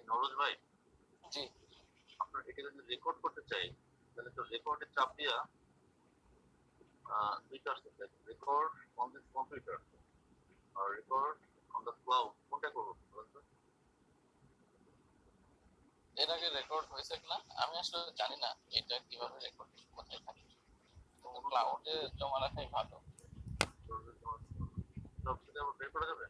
নরোজ ভাই, জি আপনার এটা যদি রেকর্ড করতে চাই তাহলে তো রেকর্ডের চাপ দিয়া দুইটা আসতে চাই, রেকর্ড অন দিস কম্পিউটার আর রেকর্ড অন দ্য ক্লাউড, কোনটা করবো বলুন তো? এর আগে রেকর্ড হয়েছে কিনা আমি আসলে জানি না এটা কিভাবে রেকর্ড কোথায় থাকে, তো ক্লাউডে জমা রাখাই ভালো। সব থেকে আবার বের করা যাবে?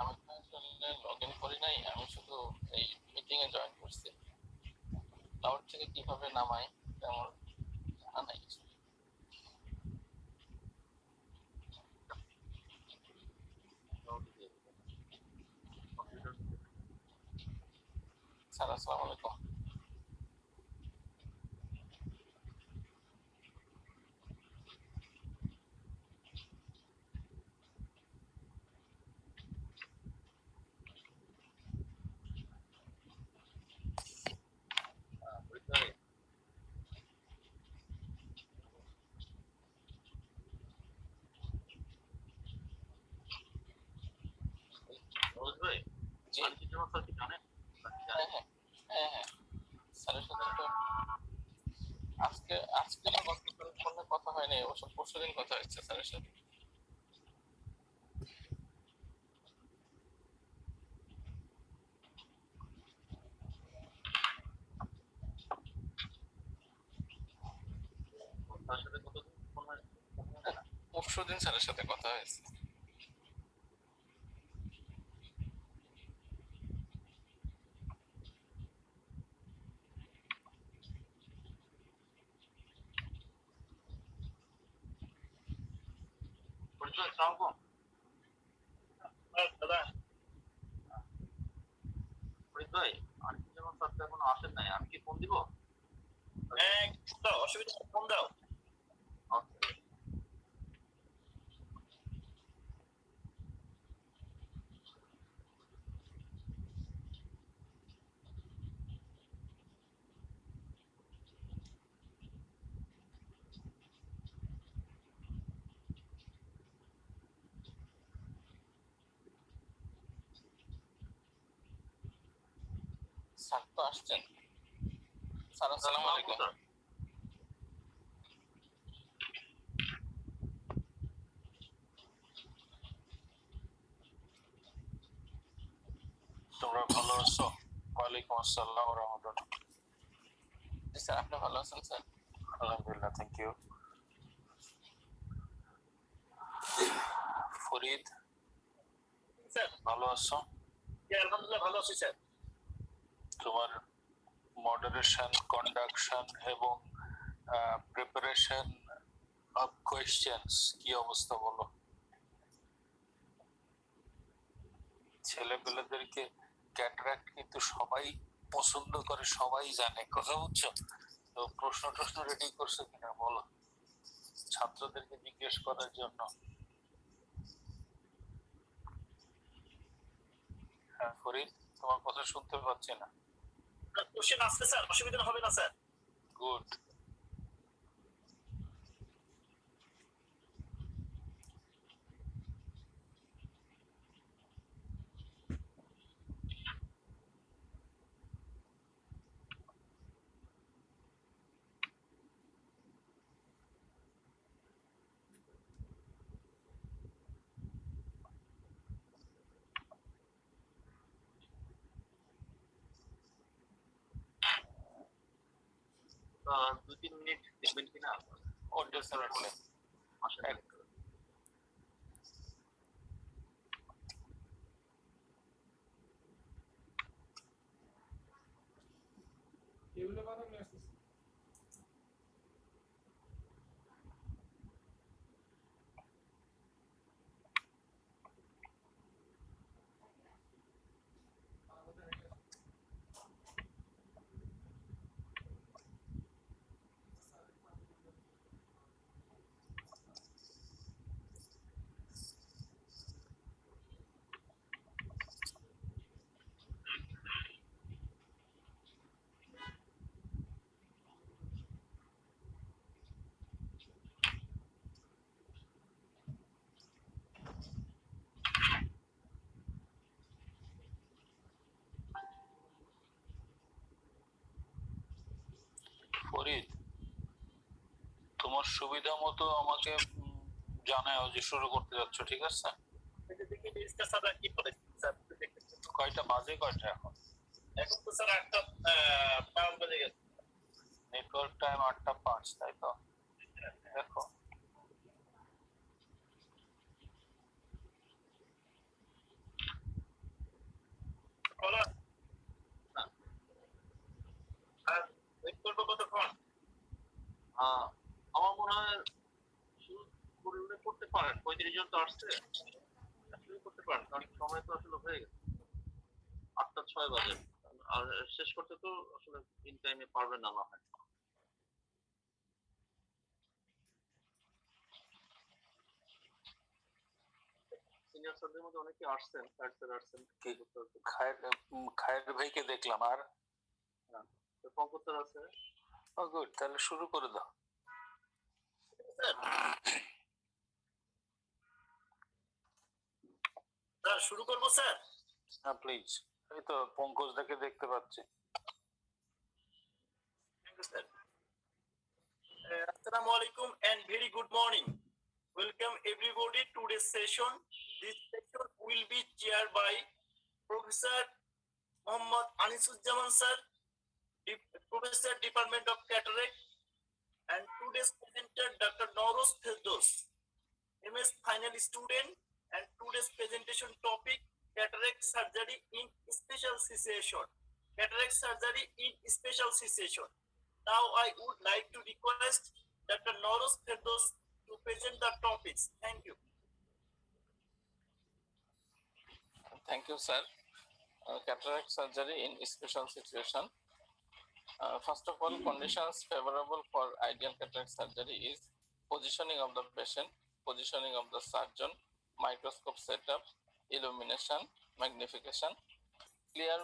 আমি তো আসলে লগ ইন করি নাই, আমি শুধু এই মিটিং এ জয়েন করছি। ক্লাউড থেকে কিভাবে নামাই তেমন জানা নাই কিছু। কম্পিউটার স্যার আসসালামু আলাইকুম। পরীক্ষায় নরোজ ভাই, জি আন্টিজমা স্যার কি জানেন? হ্যাঁ হ্যাঁ হ্যাঁ হ্যাঁ স্যারের সাথে তো আজকে না গতকাল ফোনে কথা হয়নি, অবশ্য পরশুদিন কথা হয়েছে স্যারের সাথে। তার সাথে কতদিন ফোন হয়? পরশুদিন স্যারের সাথে কথা হয়েছে। পরীক্ষায় আসসালামু আলাইকুম। দাদা ফরিদ ভাই, আন্টিজমা স্যার তো এখনো আসেন নাই, আমি কি ফোন দিব? হ্যাঁ, অসুবিধা নেই, ফোন দাও। আচ্ছা। স্যার তো আসছেন। স্যার আসসালামু আলাইকুম। তোমরা ভালো আছো? ওয়ালাইকুম আসসালাম ওয়া রাহমাতুল্লাহ। জি স্যার, আপনি ভালো আছেন স্যার? আলহামদুলিল্লাহ, থ্যাংক ইউ। ফরিদ স্যার ভালো আছো? আলহামদুলিল্লাহ ভালো আছি স্যার। তোমার মডারেশন, কন্ডাকশন এবং প্রিপারেশন অফ কোয়েশ্চেন্স কি অবস্থা বলো? ছেলেপেলেদেরকে ক্যাটারাক্ট কিন্তু সবাই পছন্দ করে, সবাই জানে, কথা বুঝছো তো? প্রশ্ন রেডি করছো কিনা বলো, ছাত্রদেরকে জিজ্ঞেস করার জন্য। হ্যাঁ ফরিদ, তোমার কথা শুনতে পাচ্ছি না। কোশ্চেন আসছে স্যার, অসুবিধা হবে না স্যার। গুড। দুই তিন মিনিট দেখবেন কিনা? আসেন। টেবিলে কথা নিয়ে আসতেছি। তোমার সুবিধা মতো আমাকে জানাও যে শুরু করতে যাচ্ছ, ঠিক আছে? দেখি রেজিস্টার স্যার কি বলে স্যার কয়টা বাজে, কয়টা এখন? এখন তো স্যার 8টা 5 বাজে গেছে। নেটওয়ার্ক টাইম 8টা 5, তাই তো? দেখো বলো না। আর ওয়েট করবো কতক্ষণ? আমার মনে হয় শুরু করলে করতে পারেন, 35 জন তো আসছে, শুরু করতে পারেন, কারণ সময় তো আসলে হয়ে গেছে, 8টা 6 বাজে, আর শেষ করতে তো আসলে ইন টাইমে পারবেন না না হয়। সিনিয়র স্যারদের মধ্যে অনেকে আসছেন, স্যার স্যার আসছেন, খায়ের ভাইকে দেখলাম, আর পঙ্কজ স্যার আছে। গুড, তাহলে শুরু করে দাও। স্যার শুরু করবো স্যার? হ্যাঁ প্লিজ। এই তো পঙ্কজ দাকে দেখতে পাচ্ছি। Thank you sir. Assalamu alaikum and very good morning. Welcome everybody to this session. This session will be chaired by Professor Muhammad Anisuzzaman sir, Professor Department of Cataract, and today's presenter Dr. Noros Firdaus, MS final student, and today's presentation topic cataract surgery in special situation. Cataract surgery in special situation. Now I would like to request Dr. Noros Firdaus to present the topics. Thank you. Thank you, sir. Cataract surgery in special situation. First of all, conditions favorable for ideal cataract surgery is positioning of the patient, positioning of the surgeon, microscope setup, illumination, magnification, clear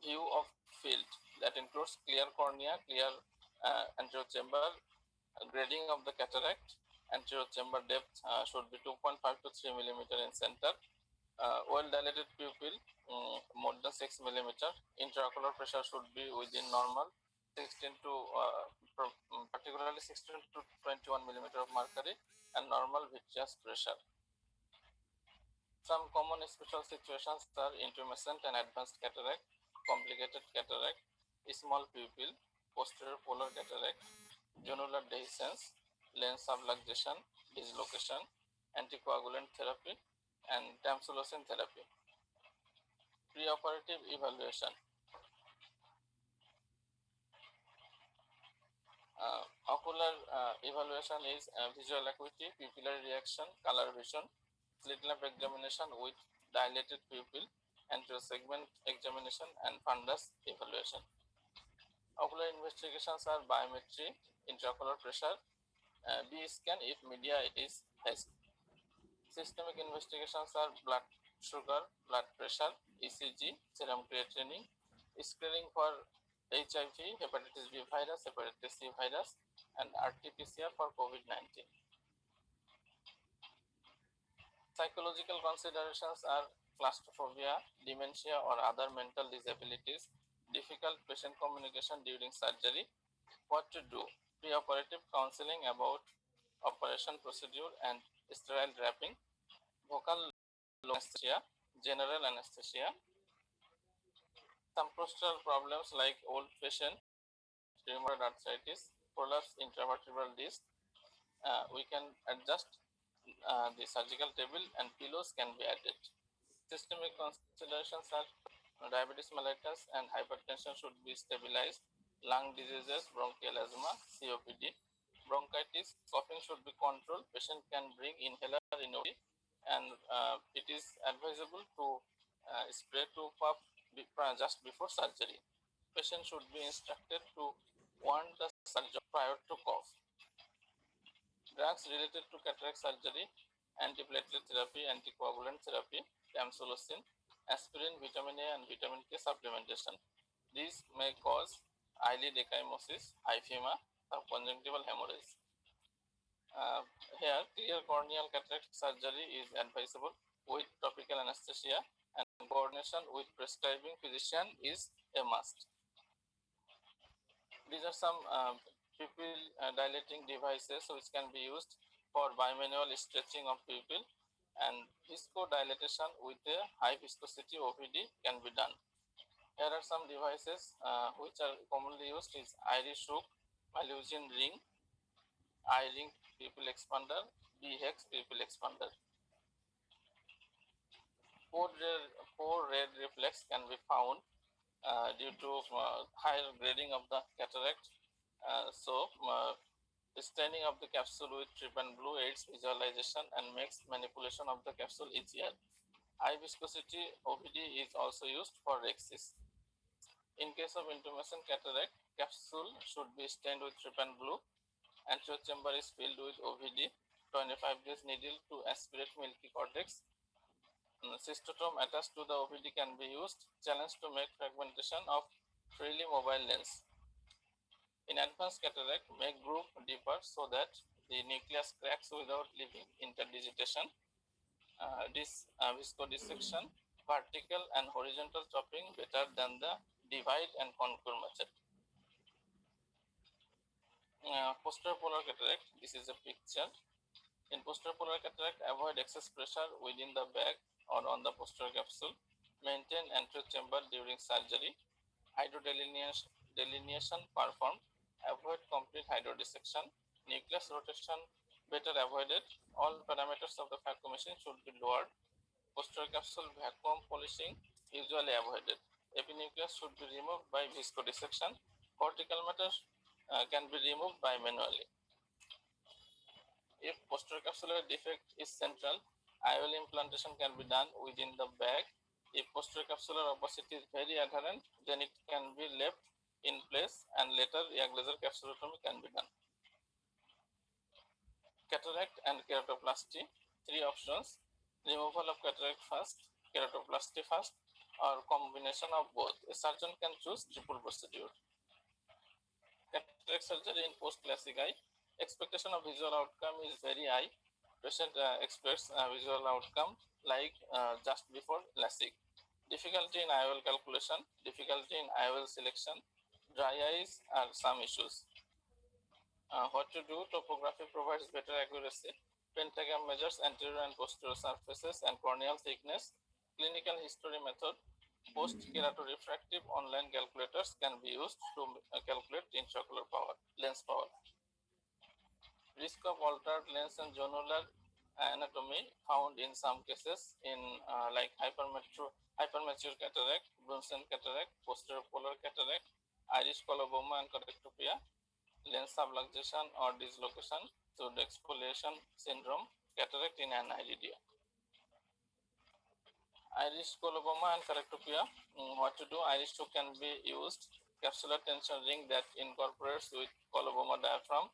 view of field that includes clear cornea, clear anterior chamber, grading of the cataract, anterior chamber depth should be 2.5 to 3 millimeter in center, well dilated pupil more than 6 millimeter, intraocular pressure should be within normal, 16 to particularly 16 to 21 millimeter of mercury, and normal vitreous pressure. Some common special situations are intumescent and advanced cataract, complicated cataract, small pupil, posterior polar cataract, zonular dehiscence, lens subluxation, dislocation, anticoagulant therapy, and tamsulosin therapy. Preoperative evaluation. Ocular evaluation is visual acuity, pupillary reaction, color vision, slit lamp examination with dilated pupil, anterior segment examination, and fundus evaluation. Ocular investigations are biometry, intraocular pressure, B scan if media is HESP. Systemic investigations are blood sugar, blood pressure, ECG, serum creatinine, screening for HIV, hepatitis B virus, hepatitis C virus, and RT-PCR for COVID-19. Psychological considerations are claustrophobia, dementia, or other mental disabilities, difficult patient communication during surgery, what to do, preoperative counseling about operation procedure and sterile wrapping, vocal anesthesia, general anesthesia, some postural problems like old patient, rheumatoid arthritis, prolapse intravertebral disc. We can adjust the surgical table and pillows can be added. Systemic considerations are diabetes mellitus and hypertension should be stabilized, lung diseases, bronchial asthma, COPD, bronchitis, coughing should be controlled. Patient can bring inhaler in OD, and it is advisable to spray to puff just before surgery. Patient should be instructed to warn the surgeon prior to cough. Drugs related to cataract surgery, antiplatelet therapy, anticoagulant therapy, tamsulosin, aspirin, vitamin A, and vitamin K supplementation. These may cause eyelid ecchymosis, hyphema, or conjunctival hemorrhage. Here, clear corneal cataract surgery is advisable with topical anesthesia, and coordination with prescribing physician is a must. These are some pupil dilating devices which can be used for bimanual stretching of pupil, and viscodilation with a high viscosity OVD can be done. Here are some devices which are commonly used is iris hook, Malusian ring, I-ring pupil expander, B-hex pupil expander. Poor red reflex can be found due to higher grading of the cataract. Staining of the capsule with trypan blue aids visualization and makes manipulation of the capsule easier. High viscosity OVD is also used for rhexis. In case of intumescent cataract, capsule should be stained with trypan blue. Anterior chamber is filled with OVD. 25 gauge needle to aspirate milky cortex. Cystotome attached to the OVD can be used. Challenge to make fragmentation of freely mobile lens. In advanced cataract, make groove deeper so that the nucleus cracks without leaving interdigitation. Viscodissection, vertical and horizontal chopping better than the divide and contour method. Posterior polar cataract, this is a picture. In posterior polar cataract, avoid excess pressure within the bag or on the posterior capsule. Maintain anterior chamber during surgery. Hydrodelineation performed. Avoid complete hydrodissection. Nucleus rotation better avoided. All parameters of the phaco machine should be lowered. Posterior capsule vacuum polishing usually avoided. Epinucleus should be removed by viscodissection. Cortical matter can be removed by manually. If posterior capsular defect is central, IOL implantation can be done within the bag. If posterior capsular opacity is very adherent, then it can be left in place and later YAG laser capsulotomy can be done. Cataract and keratoplasty, 3 options: removal of cataract first, keratoplasty first, or combination of both. A surgeon can choose triple procedure. Cataract surgery in post-LASIK eye. Expectation of visual outcome is very high. Patient expects visual outcome like just before LASIK. Difficulty in IOL calculation, difficulty in IOL selection, dry eyes are some issues. What to do? Topography provides better accuracy. Pentagram measures anterior and posterior surfaces and corneal thickness. Clinical history method. Post-keratorefractive online calculators can be used to calculate intraocular power, lens power. Risk of altered lens and zonular anatomy found in some cases in like hypermature cataract, Bunsen cataract, posterior polar cataract, iris coloboma and correctopia, lens subluxation or dislocation through the exfoliation syndrome, cataract in an iridia. Iris coloboma and correctopia. What to do? Iris hook can be used. Capsular tension ring that incorporates with coloboma diaphragm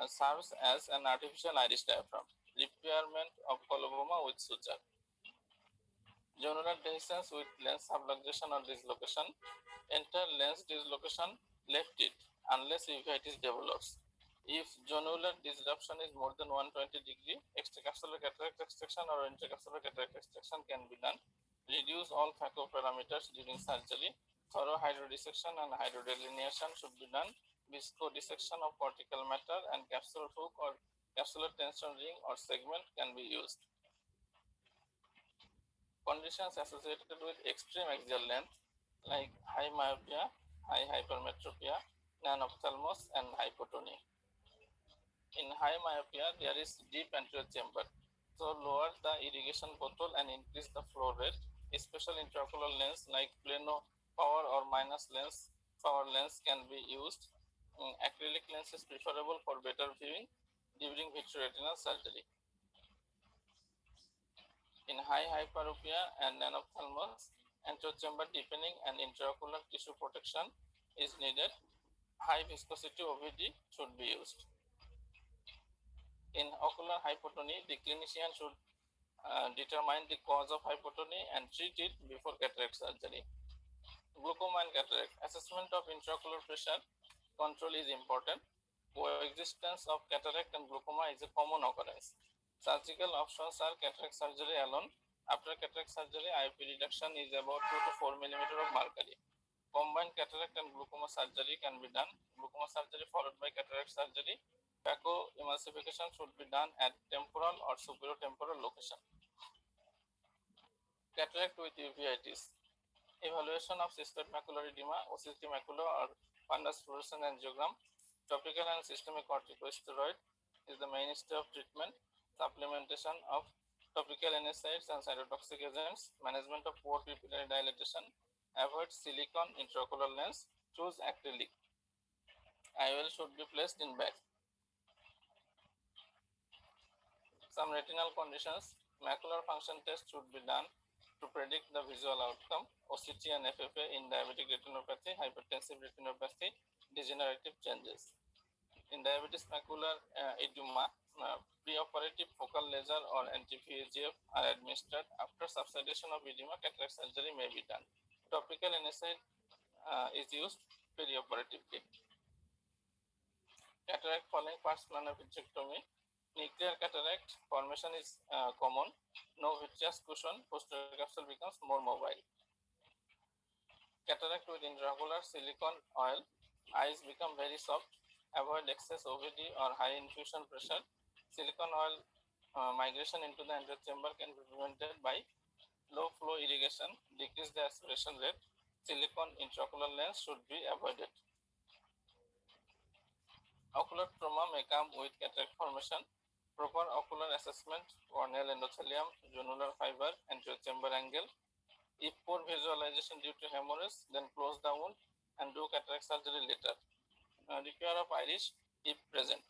serves as an artificial iris diaphragm. Repairment of coloboma with suture. Zonular dehiscence with lens subluxation or dislocation. Enter lens dislocation, left it unless uveitis develops. If zonular disruption is more than 120 degree, extracapsular cataract extraction or intracapsular cataract extraction can be done. Reduce all phaco parameters during surgery. Thorough hydrodissection and hydrodelineation should be done. Viscodissection of cortical matter and capsular hook or capsular tension ring or segment can be used. Conditions associated with extreme axial length like high myopia, high hypermetropia, nanophthalmos, and hypotony. In high myopia, there is deep anterior chamber. So lower the irrigation bottle and increase the flow rate. A special intraocular lens like plano power or minus lens power lens can be used. Acrylic lens is preferable for better viewing during vitreoretinal surgery. In high hyperopia and nanophthalmos, anterior chamber deepening and intraocular tissue protection is needed. High viscosity OVD should be used. In ocular hypotony, the clinician should determine the cause of hypotony and treat it before cataract surgery. Glaucoma and cataract. Assessment of intraocular pressure control is important. Coexistence of cataract and glaucoma is a common occurrence. Surgical options are cataract surgery alone. After cataract surgery, IOP reduction is about 2 to 4 mm of mercury. Combined cataract and glaucoma surgery can be done. Glaucoma surgery followed by cataract surgery. Phacoemulsification should be done at temporal or superior temporal location. Cataract with uveitis. Evaluation of cystoid macular edema, OCT macula, or fundus fluorescence angiogram. Topical and systemic corticosteroid is the mainstay of treatment. Supplementation of topical NSAIDs and cytotoxic agents. Management of pore pupillary dilatation. Avoid silicone intraocular lens. Choose acrylic. IOL should be placed in bag. Some retinal conditions. Macular function test should be done to predict the visual outcome. OCT and FFA in diabetic retinopathy, hypertensive retinopathy, degenerative changes. In diabetes macular edema, preoperative focal laser or anti-VEGF are administered. After subsidation of edema, cataract surgery may be done. Topical NSAID is used perioperatively. Cataract following first planar vitrectomy. Nuclear cataract formation is common. No vitreous cushion, posterior capsule becomes more mobile. Cataract with intraocular silicone oil. Eyes become very soft. Avoid excess OVD or high infusion pressure. Silicone oil migration into the anterior chamber can be prevented by low flow irrigation, decrease the aspiration rate. Silicone intraocular lens should be avoided. Ocular trauma may come with cataract formation. Proper ocular assessment, corneal endothelium, zonular fiber, anterior chamber angle. If poor visualization due to hemorrhage, then close the wound and do cataract surgery later. Repair of iris if present.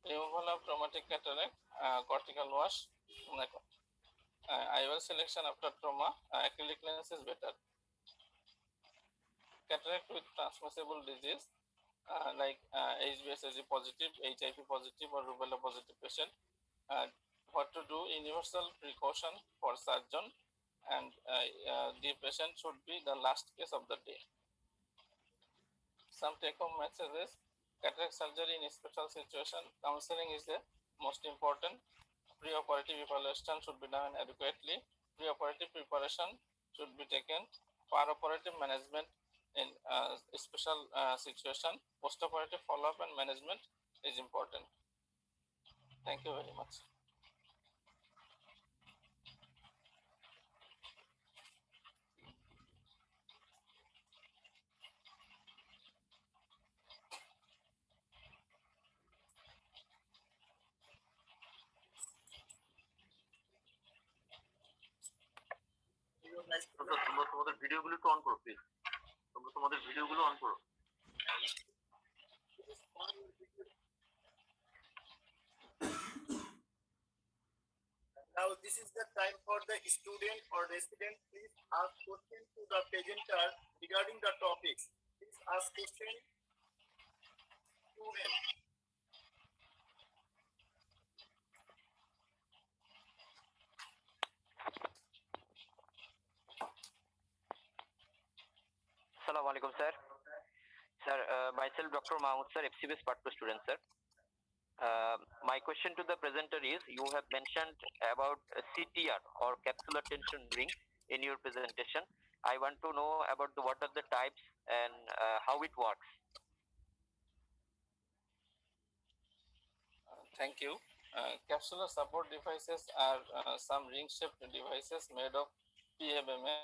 Removal of traumatic cataract, cortical wash, IOL selection after trauma, acrylic lens is better. Cataract with transmissible disease like HBsAg positive, HIV positive, or rubella positive patient. What to do? Universal precaution for surgeon, and the patient should be the last case of the day. Some take-home messages: cataract surgery in a special situation. Counseling is the most important. Preoperative evaluation should be done adequately. Preoperative preparation should be taken. Post-operative management in a special situation. Post-operative follow-up and management is important. Thank you very much. তোমরা তোমাদের ভিডিওগুলো একটু on করো please. তোমরা তোমাদের ভিডিওগুলো on করো। Now this is the time for the student or resident. Please ask question to the presenter regarding the topics. Please ask question. Student. Assalamu alaikum, sir. Sir, myself Dr. Mahmood, sir, FCBS Part 2 student, sir. My question to the presenter is, you have mentioned about CTR or capsular tension ring in your presentation. I want to know about what are the types and how it works. Thank you. Capsular support devices are some ring-shaped devices made of PMMA.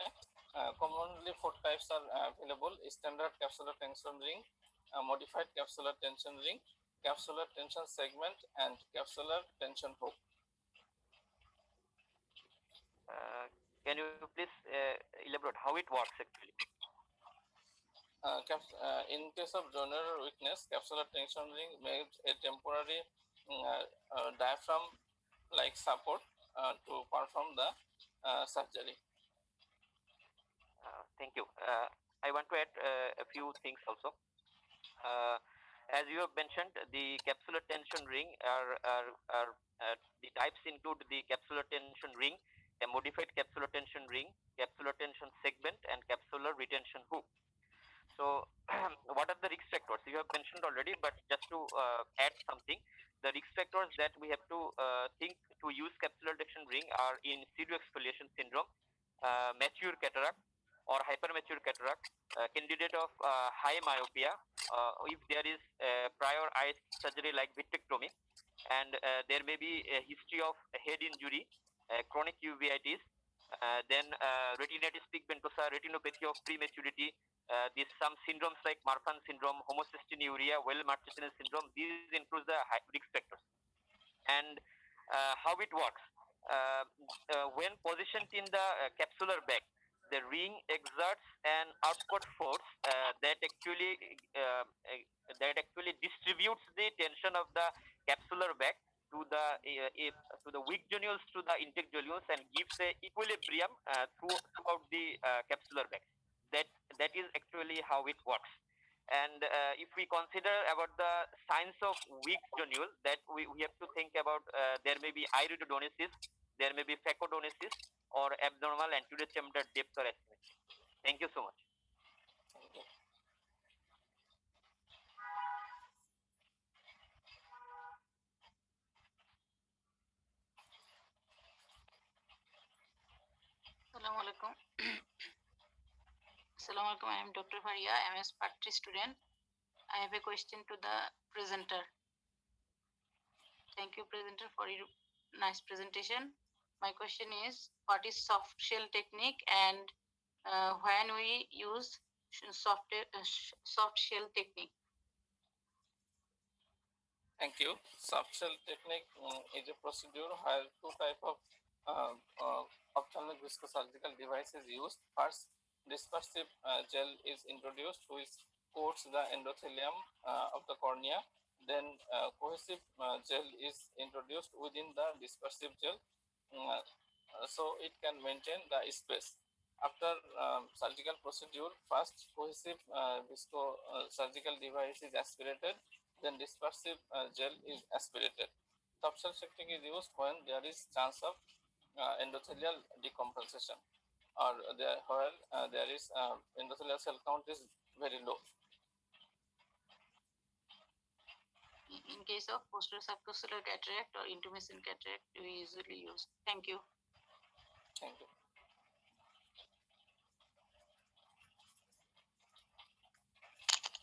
Commonly, 4 types are available: standard capsular tension ring, modified capsular tension ring, capsular tension segment, and capsular tension hook. Can you please elaborate how it works actually? In case of jonular weakness, capsular tension ring makes a temporary diaphragm-like support to perform the surgery. Thank you. I want to add a few things also. As you have mentioned, the capsular tension ring are the types include the capsular tension ring, a modified capsular tension ring, capsular tension segment, and capsular retention hook. So, what are the risk factors? You have mentioned already, but just to add something, the risk factors that we have to think to use capsular tension ring are in pseudoexfoliation syndrome, mature cataract, or hypermature cataract, candidate of high myopia, if there is prior eye surgery like vitrectomy, and there may be a history of head injury, chronic uveitis, then retinitis pigmentosa, retinopathy of prematurity, these some syndromes like Marfan syndrome, homocystinuria, Weill-Marchesani syndrome. These include the risk factors. And how it works, when positioned in the capsular bag, the ring exerts an outward force that actually distributes the tension of the capsular bag to the weak zonules to the intake zonules and gives a equilibrium throughout the capsular bag. That is actually how it works. And if we consider about the signs of weak zonule, that we have to think about there may be iridodonesis, there may be phacodonesis, or abnormal anterior chamber depth or asymmetry. Thank you so much. Assalamu alaikum. Assalamu alaikum. I am Dr. Faria. I am a Part 3 student. I have a question to the presenter. Thank you, presenter, for your nice presentation. My question is, what is soft shell technique, and when we use soft shell technique? Thank you. Soft shell technique is a procedure where two types of ophthalmic viscosurgical device is used. First, dispersive gel is introduced, which coats the endothelium of the cornea. Then cohesive gel is introduced within the dispersive gel, so it can maintain the space. After surgical procedure, first cohesive surgical device is aspirated, then dispersive gel is aspirated. Soft shell technique is used when there is chance of endothelial decompensation, or where there is endothelial cell count is very low. In case of posterior subcapsular cataract or intumescent cataract, we usually use. Thank you. Thank you.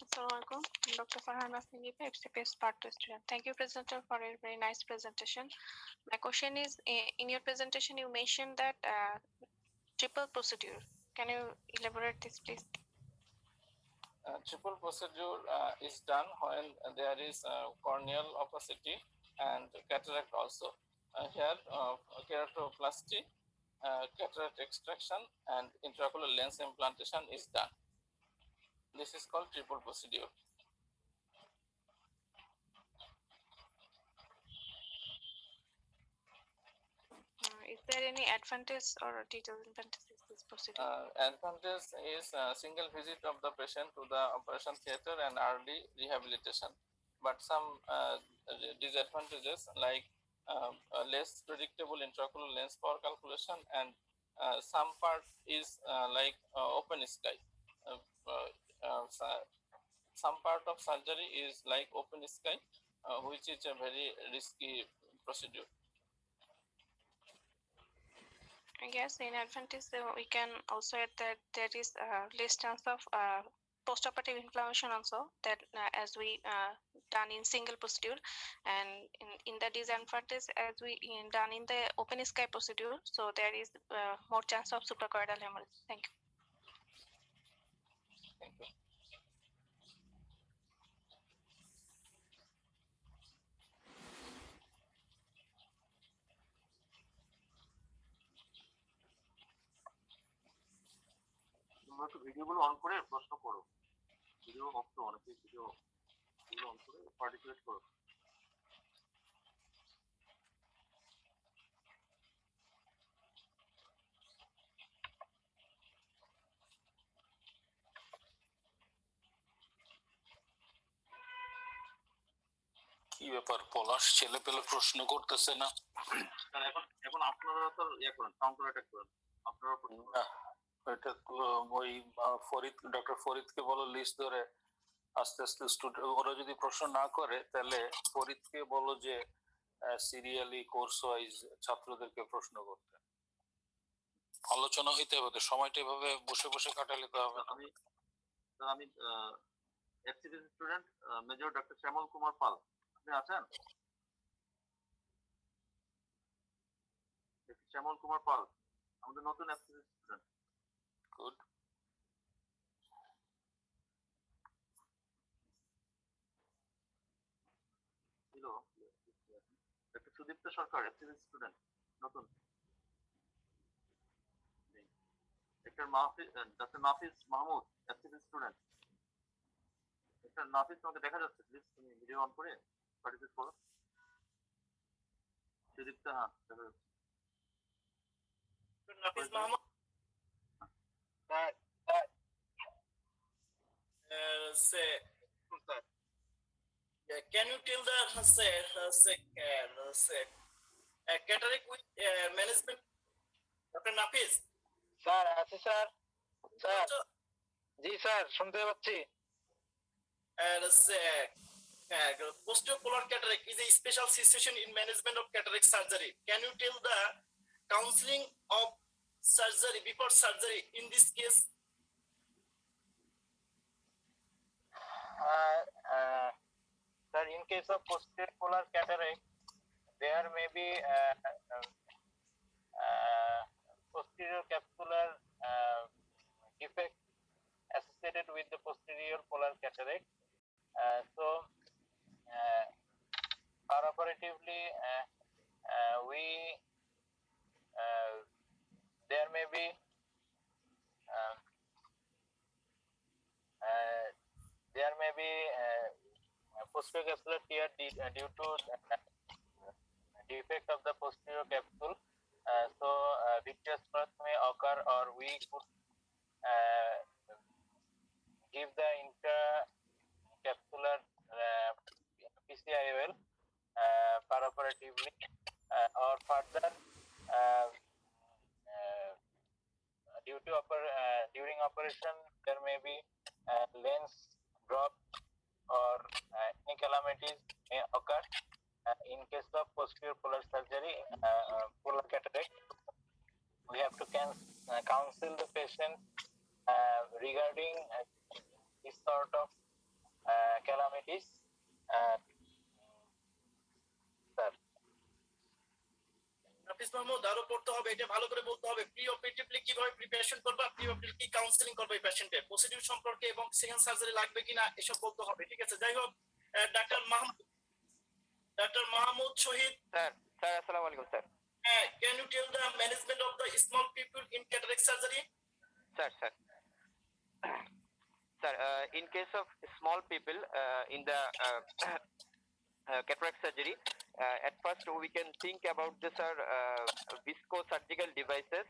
Assalamualaikum. I'm Dr. Farhan Asmi, FCPS Part 2 student. Thank you, presenter, for a very nice presentation. My question is, in your presentation, you mentioned that triple procedure. Can you elaborate this, please? Triple procedure is done when there is corneal opacity and cataract also. Here, keratoplasty, cataract extraction, and intraocular lens implantation is done. This is called triple procedure. Is there any advantage or disadvantage in this procedure? Advantage is single visit of the patient to the operation theater and early rehabilitation. But some disadvantages like less predictable intraocular lens power calculation, and some part is like open sky. Some part of surgery is like open sky, which is a very risky procedure. I guess in advantage, we can also add that there is less chance of postoperative inflammation also, that as we done in single procedure, and in the disadvantage as we done in the open sky procedure, so there is more chance of suprachoroidal hemorrhage. Thank you. Thank you. তোমরা একটু ভিডিওগুলো on করে প্রশ্ন করো। Video of তো অনেকে video on করে participate করো। কি ব্যাপার পলাশ, ছেলে পেলে প্রশ্ন করতেছে না? এখন আপনারা তো করেন, কাউন্টার অ্যাটাক করেন আপনারা। এটা ওই ফরিদ, ডক্টর ফরিদকে বলো লিস্ট ধরে আস্তে আস্তে স্টুডেন্ট, ওরা যদি প্রশ্ন না করে তাহলে ফরিদকে বলো যে সিরিয়ালি কোর্স ওয়াইজ ছাত্রদেরকে প্রশ্ন করতে। আলোচনা হইতে হবে, তো সময়টা এভাবে বসে বসে কাটালে তো হবে না। আমি এফসিবিসি student major doctor Shyamal Kumar Pal, আপনি আছেন? শ্যামল কুমার পাল আমাদের নতুন এফসিবিসি স্টুডেন্ট। গুড। ছিল ডক্টর সুদীপ্ত সরকার এফসিবিসি স্টুডেন্ট নতুন। ডক্টর নাফিস মাহমুদ এফসিবিসি স্টুডেন্ট। ডক্টর নাফিস, তোমাকে দেখা যাচ্ছে, প্লিজ তুমি ভিডিও অন করে পার্টিসিপেট করো। সুদীপ্ত, হ্যাঁ দেখা যাচ্ছে। Nafis Mahmood. Say, can you tell the catering with management, Dr. Nafis? Sir আছে স্যার। স্যার জি স্যার শুনতে পাচ্ছি। And posterior cataract is a special situation in management of cataract surgery. Can you tell the counseling of surgery before surgery in this case? Sir, in case of posterior polar cataract, there may be posterior capsular defect associated with the posterior polar cataract. So, operatively, there may be posterior capsular tear due to defect of the posterior capsule. So vitreous spurt may occur, or we could give the intercapsular PCIOL perioperatively, or further during operation there may be lens drop or any calamities may occur. In case of posterior polar surgery, polar cataract, we have to counsel the patient regarding this sort of calamities. Sir. Nafis Mahmood, আরো পড়তে হবে, এটা ভালো করে বলতে হবে। Pre অপারেটিভলি কিভাবে preparation করবা, প্রি অপারেটিভ কি কাউন্সেলিং করবে পেশেন্টের, প্রসিডিউর সম্পর্কে এবং সেকেন্ড সার্জারি লাগবে কিনা এসব বলতে হবে, ঠিক আছে? যাই হোক, ডাক্তার মাহমুদ শহীদ স্যার আসসালামু আলাইকুম sir. can you tell the management of the small people in cataract surgery? Sir, in case of small people in the cataract surgery, at first we can think about this viscosurgical devices,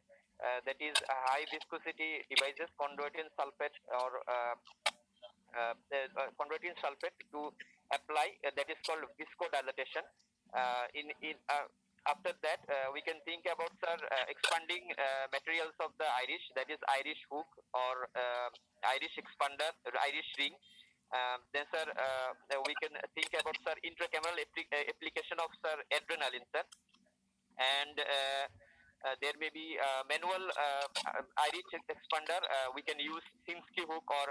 that is high viscosity devices, chondroitin sulfate or chondroitin sulfate to apply, that is called viscodilatation. After that, we can think about, sir, expanding materials of the iris, that is iris hook or iris expander, iris ring. Then, sir, we can think about, sir, intracameral application of, sir, adrenaline, sir, and there may be manual iris expander. We can use Sinskey hook or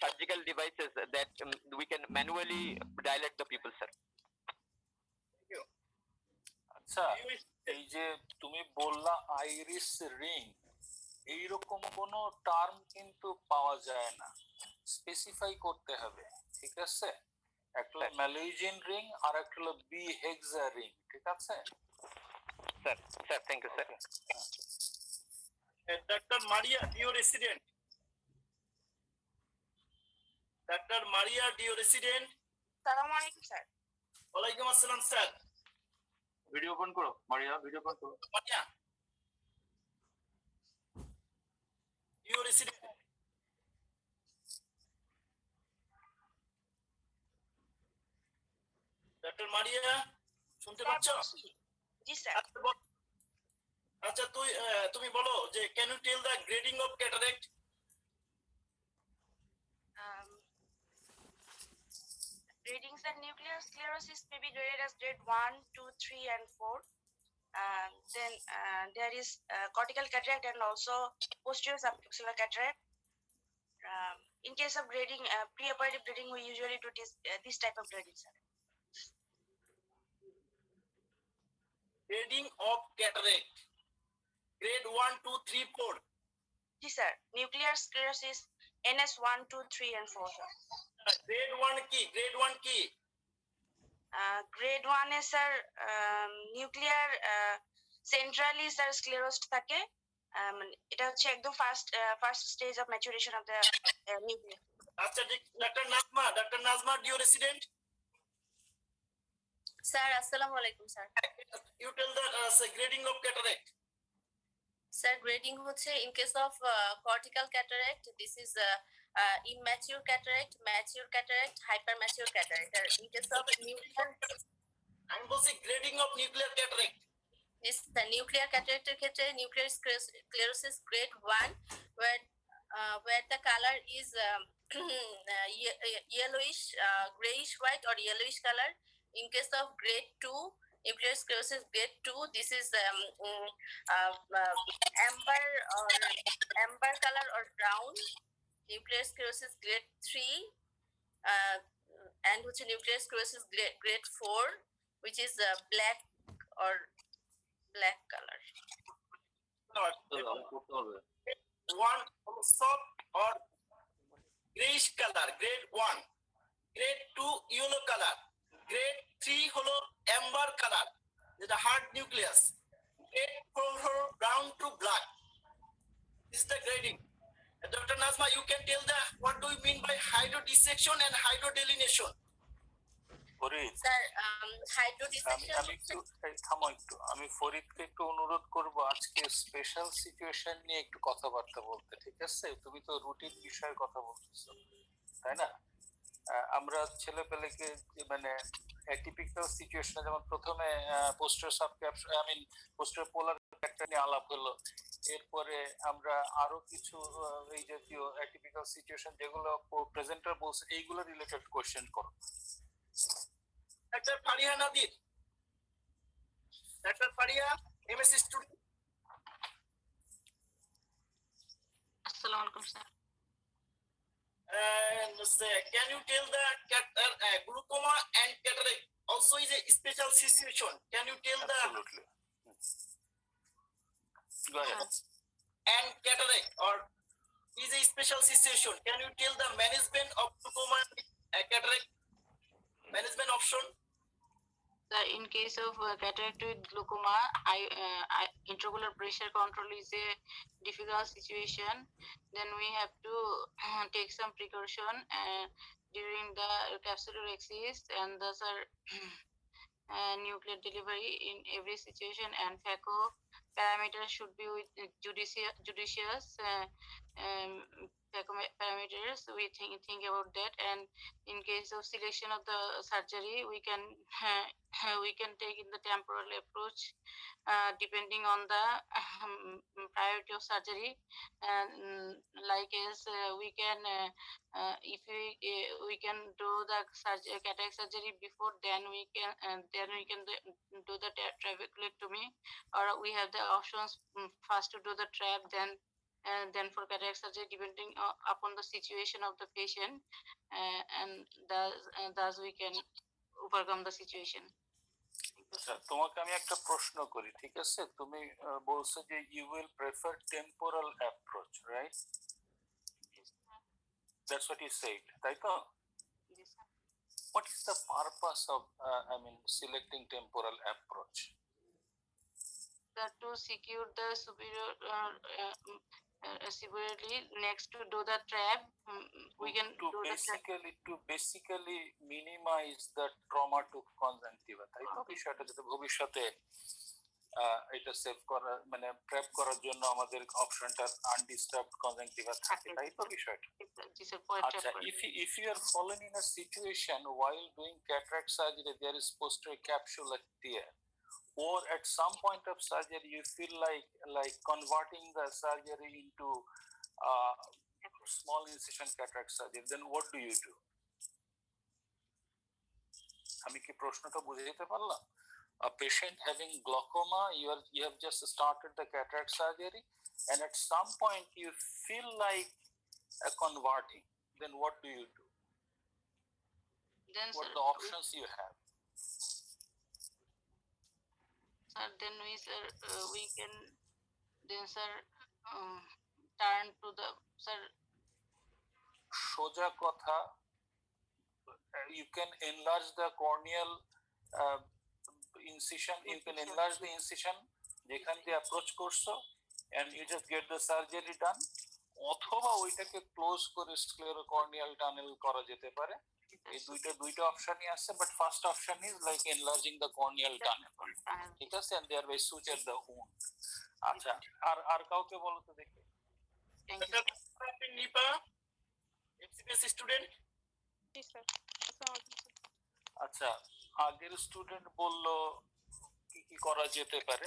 surgical devices that we can manually dilate the pupil, sir. আচ্ছা, এই যে তুমি বললা iris ring, এইরকম কোনো term কিন্তু পাওয়া যায় না, স্পেসিফাই করতে হবে, ঠিক আছে? একটা হলো ম্যালুইজিন রিং আর একটা হলো বি হেক্সা রিং, ঠিক আছে sir? Thank you sir. Doctor Maria DO resident, আসসালামু আলাইকুম স্যার। ওয়ালাইকুম আসসালাম স্যার। ভিডিও অন করো মারিয়া, ভিডিও অন করো। Maria DO resident, doctor Maria শুনতে পাচ্ছ? জি স্যার। আচ্ছা, তুমি বলো যে can you tell the grading of cataract? Gradings and nuclear sclerosis may be graded as grade 1, 2, 3, and 4. Then there is cortical cataract and also posterior subcapsular cataract. In case of grading, preoperative grading, we usually do this type of grading, sir. Grading of cataract. Grade 1, 2, 3, 4. Yes, sir. Nuclear sclerosis, NS 1, 2, 3, and 4, sir. Grade 1 key. Grade 1 key. Grade 1 is, sir, nuclear centrally, sir, sclerosed থাকে। এটা হচ্ছে একদম first stage of maturation of the nuclear. আচ্ছা, Dr. Nazma, dear resident. Sir, assalamu alaikum, sir. You tell the grading of cataract. Sir, grading হচ্ছে in case of cortical cataract, this is immature cataract, mature cataract, hypermature cataract. In case of nuclear, I'm saying grading of nuclear cataract. is the nuclear cataract ক্ষেত্রে nuclear sclerosis grade 1, where the color is yellowish, grayish white or yellowish color. In case of grade 2, nuclear sclerosis grade 2, this is amber color or brown. Nuclear sclerosis grade 3, and which nuclear sclerosis grade 4, which is black or black color. One soft or grayish color, grade 1. Grade 2, yellow color. Grade 3 হলো amber color, যেটা hard nucleus. Grade 4 হলো brown to black. This is the grading. Dr. Nazma, you can tell what do you mean by hydrodissection and hydrodelination? Farid, Sir, hydrodissection. আমি ফরিদকে একটু অনুরোধ করব আজকে special situation নিয়ে একটু কথাবার্তা বলতে, ঠিক আছে? তুমি তো রুটিন বিষয়ে কথা বলতেছো, তাই না? আমরা ছেলেপেলেকে মানে অ্যাটিপিক্যাল সিচুয়েশনে, যেমন প্রথমে পোস্টার সাবক্যাপসুল পোস্টার পোলার একটা নিয়ে আলাপ হলো, এরপরে আমরা আরো কিছু এই জাতীয় অ্যাটিপিক্যাল সিচুয়েশন যেগুলো প্রেজেন্টার বলছে এইগুলো রিলেটেড কোশ্চেন করো। Dr. Faria Nadir. Dr. Faria, MSc student. Assalamu alaikum, sir. And can you tell the glaucoma and cataract also is a special situation? Can you tell Absolutely. Go ahead. And cataract or is a special situation? Can you tell the management of glaucoma and cataract management option? In case of cataract with glaucoma, intraocular pressure control is a difficult situation. Then we have to take some precaution during the capsular axis and thus our nuclear delivery in every situation, and phaco parameters should be with judicious parameters. We think about that, and in case of selection of the surgery, we can take in the temporal approach depending on the priority of surgery. Like as we can if we can do the cataract surgery before, then we can do the trabeculectomy, or we have the options first to do the trab, then for cataract surgery depending upon the situation of the patient, and thus we can overcome the situation. আচ্ছা, তোমাকে আমি একটা প্রশ্ন করি, ঠিক আছে? তুমি বলছো যে you will prefer temporal approach, right? That's what you said, তাই তো? What is the purpose of selecting temporal approach? To secure the superior severely next to do the trap, we can to basically minimize the trauma to conjunctiva, তাই তো? বিষয়টা যাতে ভবিষ্যতে এটা save করা মানে প্রেপ করার জন্য আমাদের অপশনটা আনডিস্টার্বড কনজাংটিভা থাকে, তাই তো বিষয়টা? আচ্ছা, if you are fallen in a situation while doing cataract surgery, there is posterior capsular tear, or at some point of surgery you feel like converting the surgery into small incision cataract surgery, then what do you do? আমি কি প্রশ্নটা বুঝে যেতে পারলাম? a patient having glaucoma, you have just started the cataract surgery, and at some point you feel like converting, then what do you do? Then What sir, are the options you have? sir, then we can then sir turn to the sir. সোজা কথা, you can enlarge the corneal incision, you can enlarge the incision যেখান দিয়ে approach করছো, and you just get the surgery done, অথবা ওইটাকে close করে স্ক্লেরোকর্নিয়াল tunnel করা যেতে পারে। এই দুইটা অপশনই আছে, but first option is like enlarging the corneal tunnel, ঠিক আছে, and thereby suture the wound. আচ্ছা, আর কাউকে বলো তো দেখি। Nipa FCPS student. জি স্যার। আচ্ছা, আগের স্টুডেন্ট বললো কি কি করা যেতে পারে,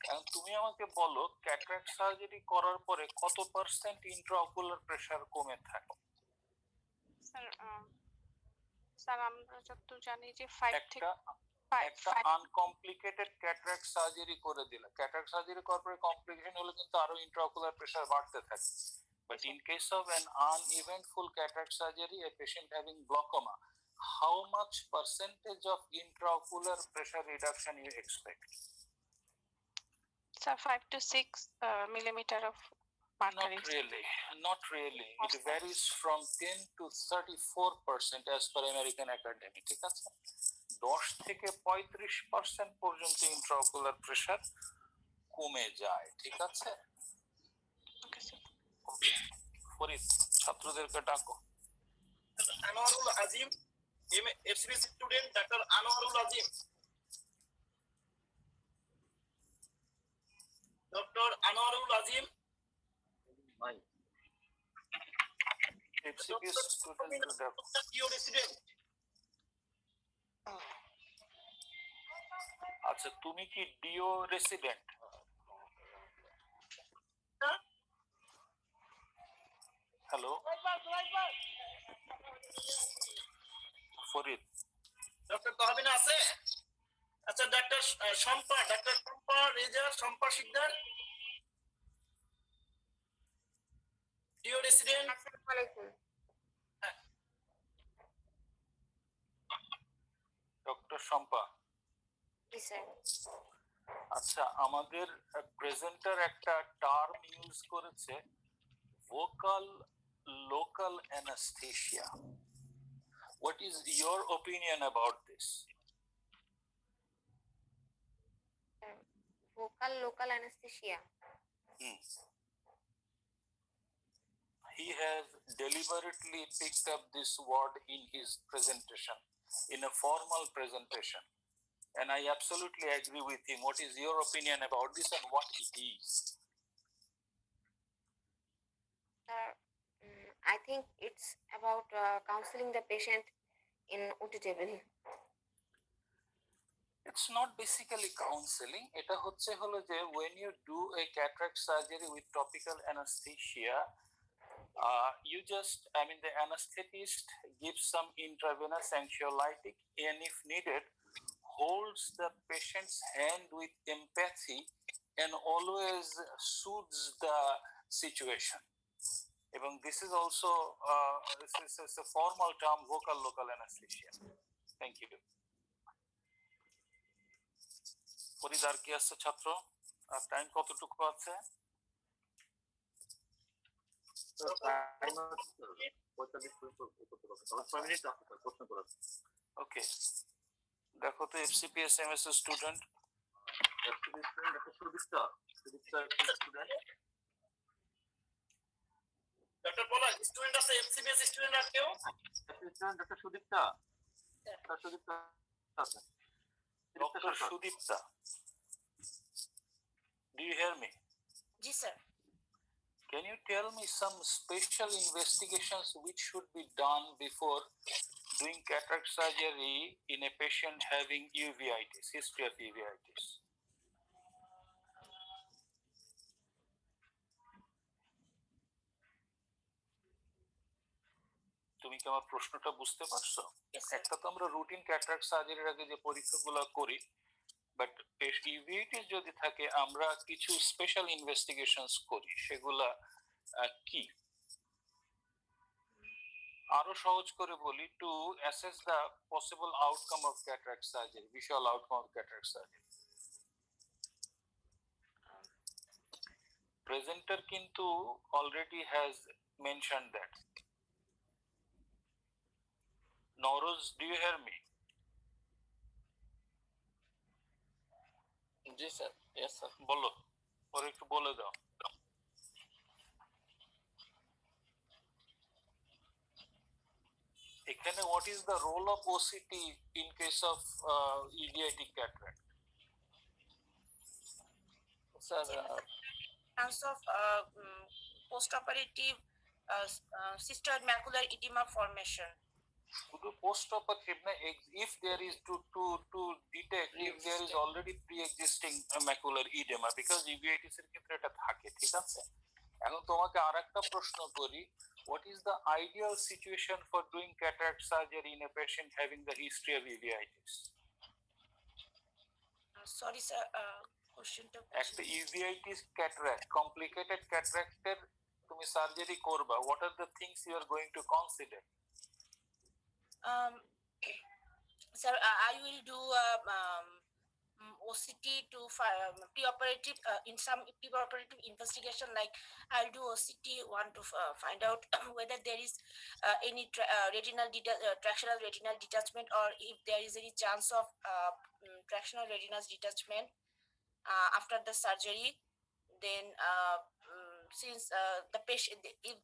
এখন তুমি আমাকে বলো ক্যাটারাক্ট সার্জারি করার পরে কত পার্সেন্ট ইন্ট্রাঅকুলার প্রেসার কমে থাকে? স্যার আমরা যতদূর জানি যে 5 থেকে একটা আনকমপ্লিকেটেড ক্যাটারাক্ট সার্জারি করে দিলে, ক্যাটারাক্ট সার্জারি করার পরে কমপ্লিকেশন হলে কিন্তু আরো ইন্ট্রাঅকুলার প্রেসার বাড়তে থাকে। But in case of an uneventful cataract surgery, a patient having glaucoma, how much percentage of intraocular pressure reduction you expect? Sir, 5 to 6 millimeter of mercury. Not really. It varies from 10 to 34% as per American Academy. ঠিক আছে, 10 থেকে 35% পর্যন্ত intraocular pressure কমে যায়, ঠিক আছে। Okay, sir. Farid, ছাত্রদেরকে ডাকো। আনোয়ারুল আজিম, এফসিপিএস স্টুডেন্ট, ডাক্তার Anwarul Azim. Doctor Anwarul Azim, FCPS student ডাকো। DO resident. আচ্ছা, তুমি কি DO resident? Hello Farid. Doctor Tahbina আছে? আচ্ছা, ডাক্তার শম্পা রেজা, শম্পা শিকদার, ডিও রেসিডেন্ট। আসসালামু আলাইকুম। ডক্টর শম্পা। জি স্যার। আচ্ছা, আমাদের প্রেজেন্টার একটা টার্ম ইউজ করেছে, vocal local anesthesia. What is your opinion about this? Vocal local anesthesia. He has deliberately picked up this word in his presentation, in a formal presentation, and I absolutely agree with him. What is your opinion about this and what it is? I think it's about counseling the patient in OT table. It's not basically counseling. এটা হচ্ছে হলো যে when you do a cataract surgery with topical anesthesia, you just, the anesthetist gives some intravenous anxiolytic, and if needed, holds the patient's hand with empathy and always soothes the situation. এবং this is also this is a formal term, vocal local anesthesia. Thank you. পরিদার কি আছে ছাত্র? আর time কতটুকু আছে? ওকে, দেখো তো FCPS MS student. Doctor পলাশ student আছে, FCPS student আর কেউ? Doctor Sudipta. Doctor Sudipta, do you hear me? Ji sir. Can you tell me some special investigations which should be done before doing cataract surgery in a patient having uveitis, history of uveitis? তুমি কি আমার প্রশ্নটা বুঝতে পারছো? একটা তো আমরা routine cataract সার্জারির আগে যে পরীক্ষাগুলো করি, বাট ইউভিআইটিস যদি থাকে আমরা কিছু স্পেশাল ইনভেস্টিগেশনস করি, সেগুলা কি? আরো সহজ করে বলি, to assess the possible outcome of cataract surgery, visual outcome of cataract surgery. Presenter কিন্তু already has mention that. Nowroz, do you hear me? জি স্যার, ইয়েস স্যার। বলো, ওর একটু বলে দাও। এখানে what is the role of OCT in case of uveitic cataract? Sir, Chance of post-operative cystoid macular edema formation. শুধু post operative না, if there is to detect if there is already pre-existing macular edema, because uveitis এর ক্ষেত্রে এটা থাকে, ঠিক আছে? এখন তোমাকে আরেকটা প্রশ্ন করি, what is the ideal situation for doing cataract surgery in a patient having the history of uveitis? Sorry sir, question to একটা uveitis cataract, complicated cataract এর তুমি সার্জারি করবা, what are the things you are going to consider? Sir, I will do OCT to pre-operative in some pre-operative investigation, like I'll do OCT one to find out whether there is any retinal tractional retinal detachment, or if there is any chance of tractional retinal detachment after the surgery. Then since the patient, if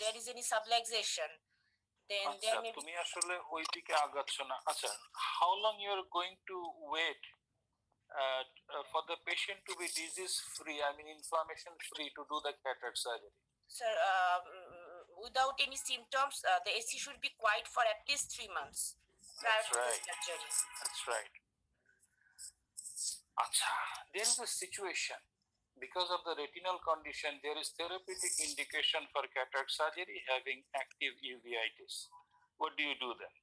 there is any subluxation, then আচ্ছা, there may be তুমি আসলে ওই দিকে আগাচ্ছ না। আচ্ছা, how long you are going to wait for the patient to be disease free, I mean inflammation free, to do the cataract surgery? sir, without any symptoms, the AC should be quiet for at least 3 months prior That's to right. the surgery. That's right. Acha, there is a situation, because of the retinal condition, there is therapeutic indication for cataract surgery having active uveitis. What do you do then?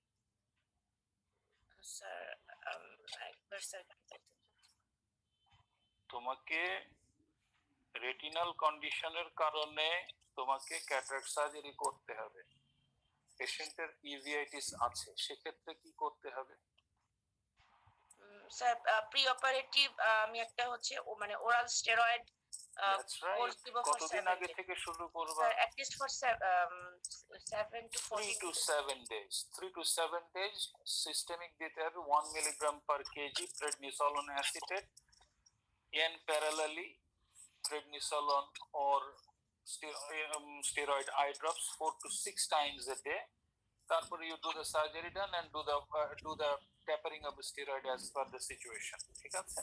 Sir, sir, তোমাকে retinal কন্ডিশনের কারণে তোমাকে cataract surgery করতে হবে, পেশেন্টের uveitis আছে, সেক্ষেত্রে কি করতে হবে? স্যার, প্রি-অপারেটিভ আমি একটা হচ্ছে মানে ওরাল স্টেরয়েড দ্যাটস রাইট। কতদিন আগে থেকে শুরু করবা? Sir, at least for 7 to 3 to 14 7 days, 3 to 7 days systemic দিতে হবে 1 milligram per kg prednisolone acetate, and parallelly prednisolone or steroid eye drops 4 to 6 times a day. তারপরে you do the surgery done and do the tapering of the steroid as per the situation, ঠিক আছে?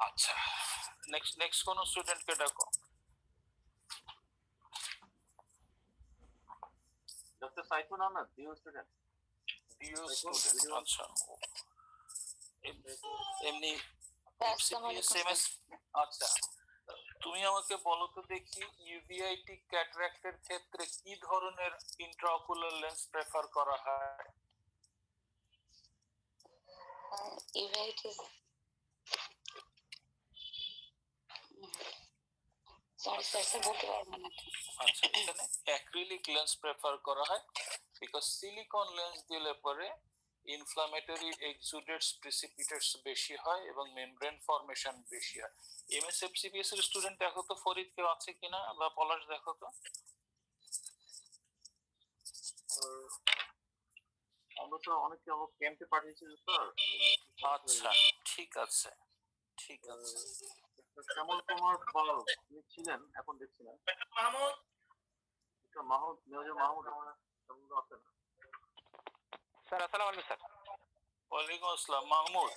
আচ্ছা, next কোন স্টুডেন্টকে ডাকো। Doctor Saiful Ahmed, DO student. আচ্ছা, এমনি SMS. আচ্ছা, তুমি আমাকে বলো তো দেখি, ইউভিআইটি ক্যাটারাক্টের ক্ষেত্রে কি ধরনের ইন্ট্রাঅকুলার লেন্স প্রেফার করা হয়? Uveitis. Sorry, sir, বলতে পারবো না। আচ্ছা, এখানে অ্যাক্রিলিক লেন্স প্রেফার করা হয়, বিকজ সিলিকন লেন্স দিলে পরে ইনফ্লামেটরি এক্সুডেটস প্রিসিপিটেটস বেশি হয় এবং মেমব্রেন ফর্মেশন বেশি হয়। এমএসএফসিপিএস এর স্টুডেন্ট দেখো তো, ফরিদ কেউ আছে কিনা, বা পলাশ দেখো তো। আমরা তো অনেকে আমার ক্যাম্পে পাঠিয়েছি স্যার। আচ্ছা, ঠিক আছে, ঠিক আছে। শ্যামল কুমার পাল তিনি ছিলেন, এখন দেখছি না। মাহমুদ, মাহমুদ, মেজর মাহমুদ আছেন। স্যার আসসালামু আলাইকুম স্যার। ওয়ালাইকুম আসসালাম। মাহমুদ,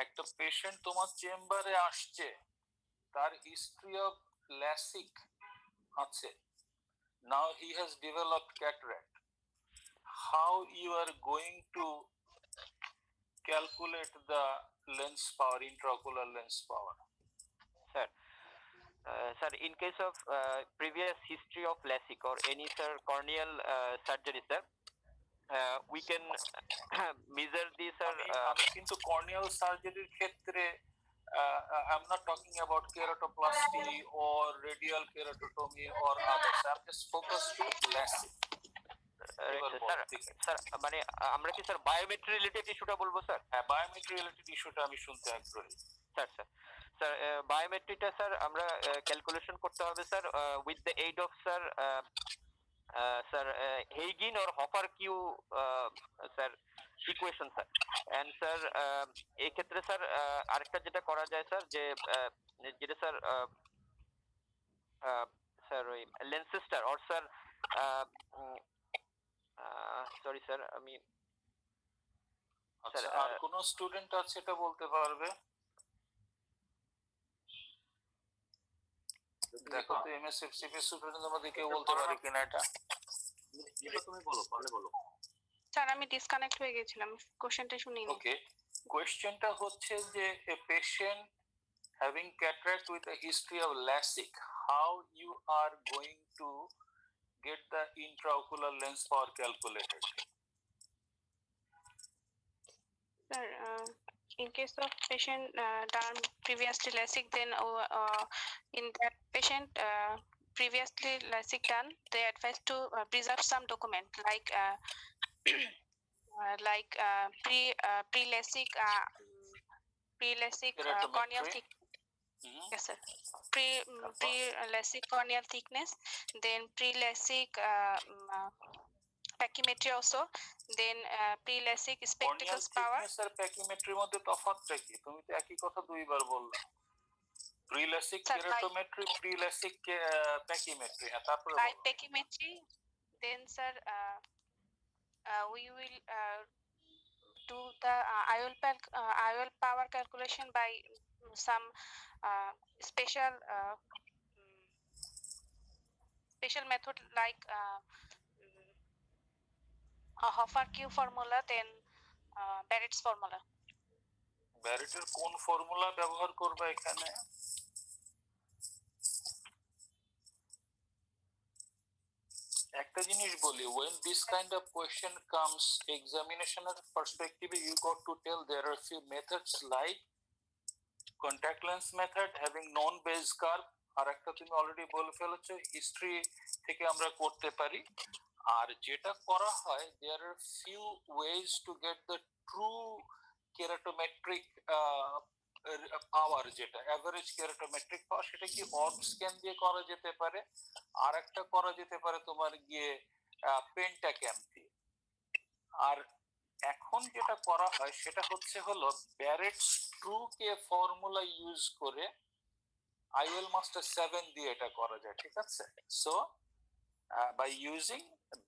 একটা পেশেন্ট তোমার চেম্বারে আসছে, তার হিস্ট্রি অফ ল্যাসিক আছে, now he has developed cataract. How you are going to calculate the lens power, intraocular lens power? Sir, sir, in case of previous history of LASIK or any sir corneal surgery, sir, we can measure the sir আমি কিন্তু corneal সার্জারির ক্ষেত্রে I'm not talking about keratoplasty or radial keratotomy or others. I'm just focused to LASIK. Sir মানে আমরা কি sir biometry related ইস্যুটা বলবো sir? হ্যাঁ, বায়োমেট্রি রিলেটেড ইস্যুটা আমি শুনতে আগ্রহী। স্যার বায়োমেট্রিটা স্যার আমরা ক্যালকুলেশন করতে হবে sir with the aid of sir হেইগিন or Hoffer Q sir equation sir. And sir এই ক্ষেত্রে স্যার আরেকটা যেটা করা যায় স্যার যে যেটা স্যার স্যার ওই লেন্সেস্টার অর স্যার সরি স্যার আমি আচ্ছা, আর কোন স্টুডেন্ট আছে এটা বলতে পারবে? দেখো তো এমএসএফসিপি স্টুডেন্টদের মধ্যে কেউ বলতে পারে কিনা এটা? তুমি বলো, পারলে বলো। স্যার আমি ডিসকানেক্ট হয়ে গেছিলাম, কোশ্চেনটা শুনিনি। ওকে, কোশ্চেনটা হচ্ছে যে a patient having cataract with a history of LASIK, how you are going to get the intraocular lens power calculated? Sir, in case of patient done previously LASIK, then in that patient previously LASIK done, they advise to preserve some document like pre-LASIK corneal thickness. Yes, sir. Pre-LASIK corneal thickness, then pre-LASIK pachymetry also, then pre-LASIK spectacles power. Sir প্যাকিমেট্রির মধ্যে তফাৎটা কি? তুমি তো একই কথা দুইবার বললে। প্রি-LASIK কেরাটোমেট্রি, প্রি-LASIK প্যাকিমেট্রি, হ্যাঁ তারপরে by pachymetry, then sir we will do the IOL power calculation by some special method like Hoffer Q formula, then Barrett's formula. ব্যারেটের কোন ফর্মুলা ব্যবহার করবে এখানে? একটা জিনিস বলি, when this kind of question comes examinational perspective, you got to tell there are few methods like contact lens method having non base curve, আর একটা তুমি already বলে ফেলেছো হিস্ট্রি থেকে আমরা করতে পারি। আর যেটা করা হয়, there are few ways to get the true keratometric পাওয়ার, যেটা অ্যাভারেজ কেরাটোমেট্রিক পাওয়ার, সেটা কি অর্ব স্ক্যান দিয়ে করা যেতে পারে, আর একটা করা যেতে পারে তোমার গিয়ে পেন্টাক্যাম দিয়ে। আর এখন যেটা করা হয় সেটা হলো Barrett's true K formula use করে IOL মাস্টার 7 দিয়ে এটা করা যায়, ঠিক আছে? So by using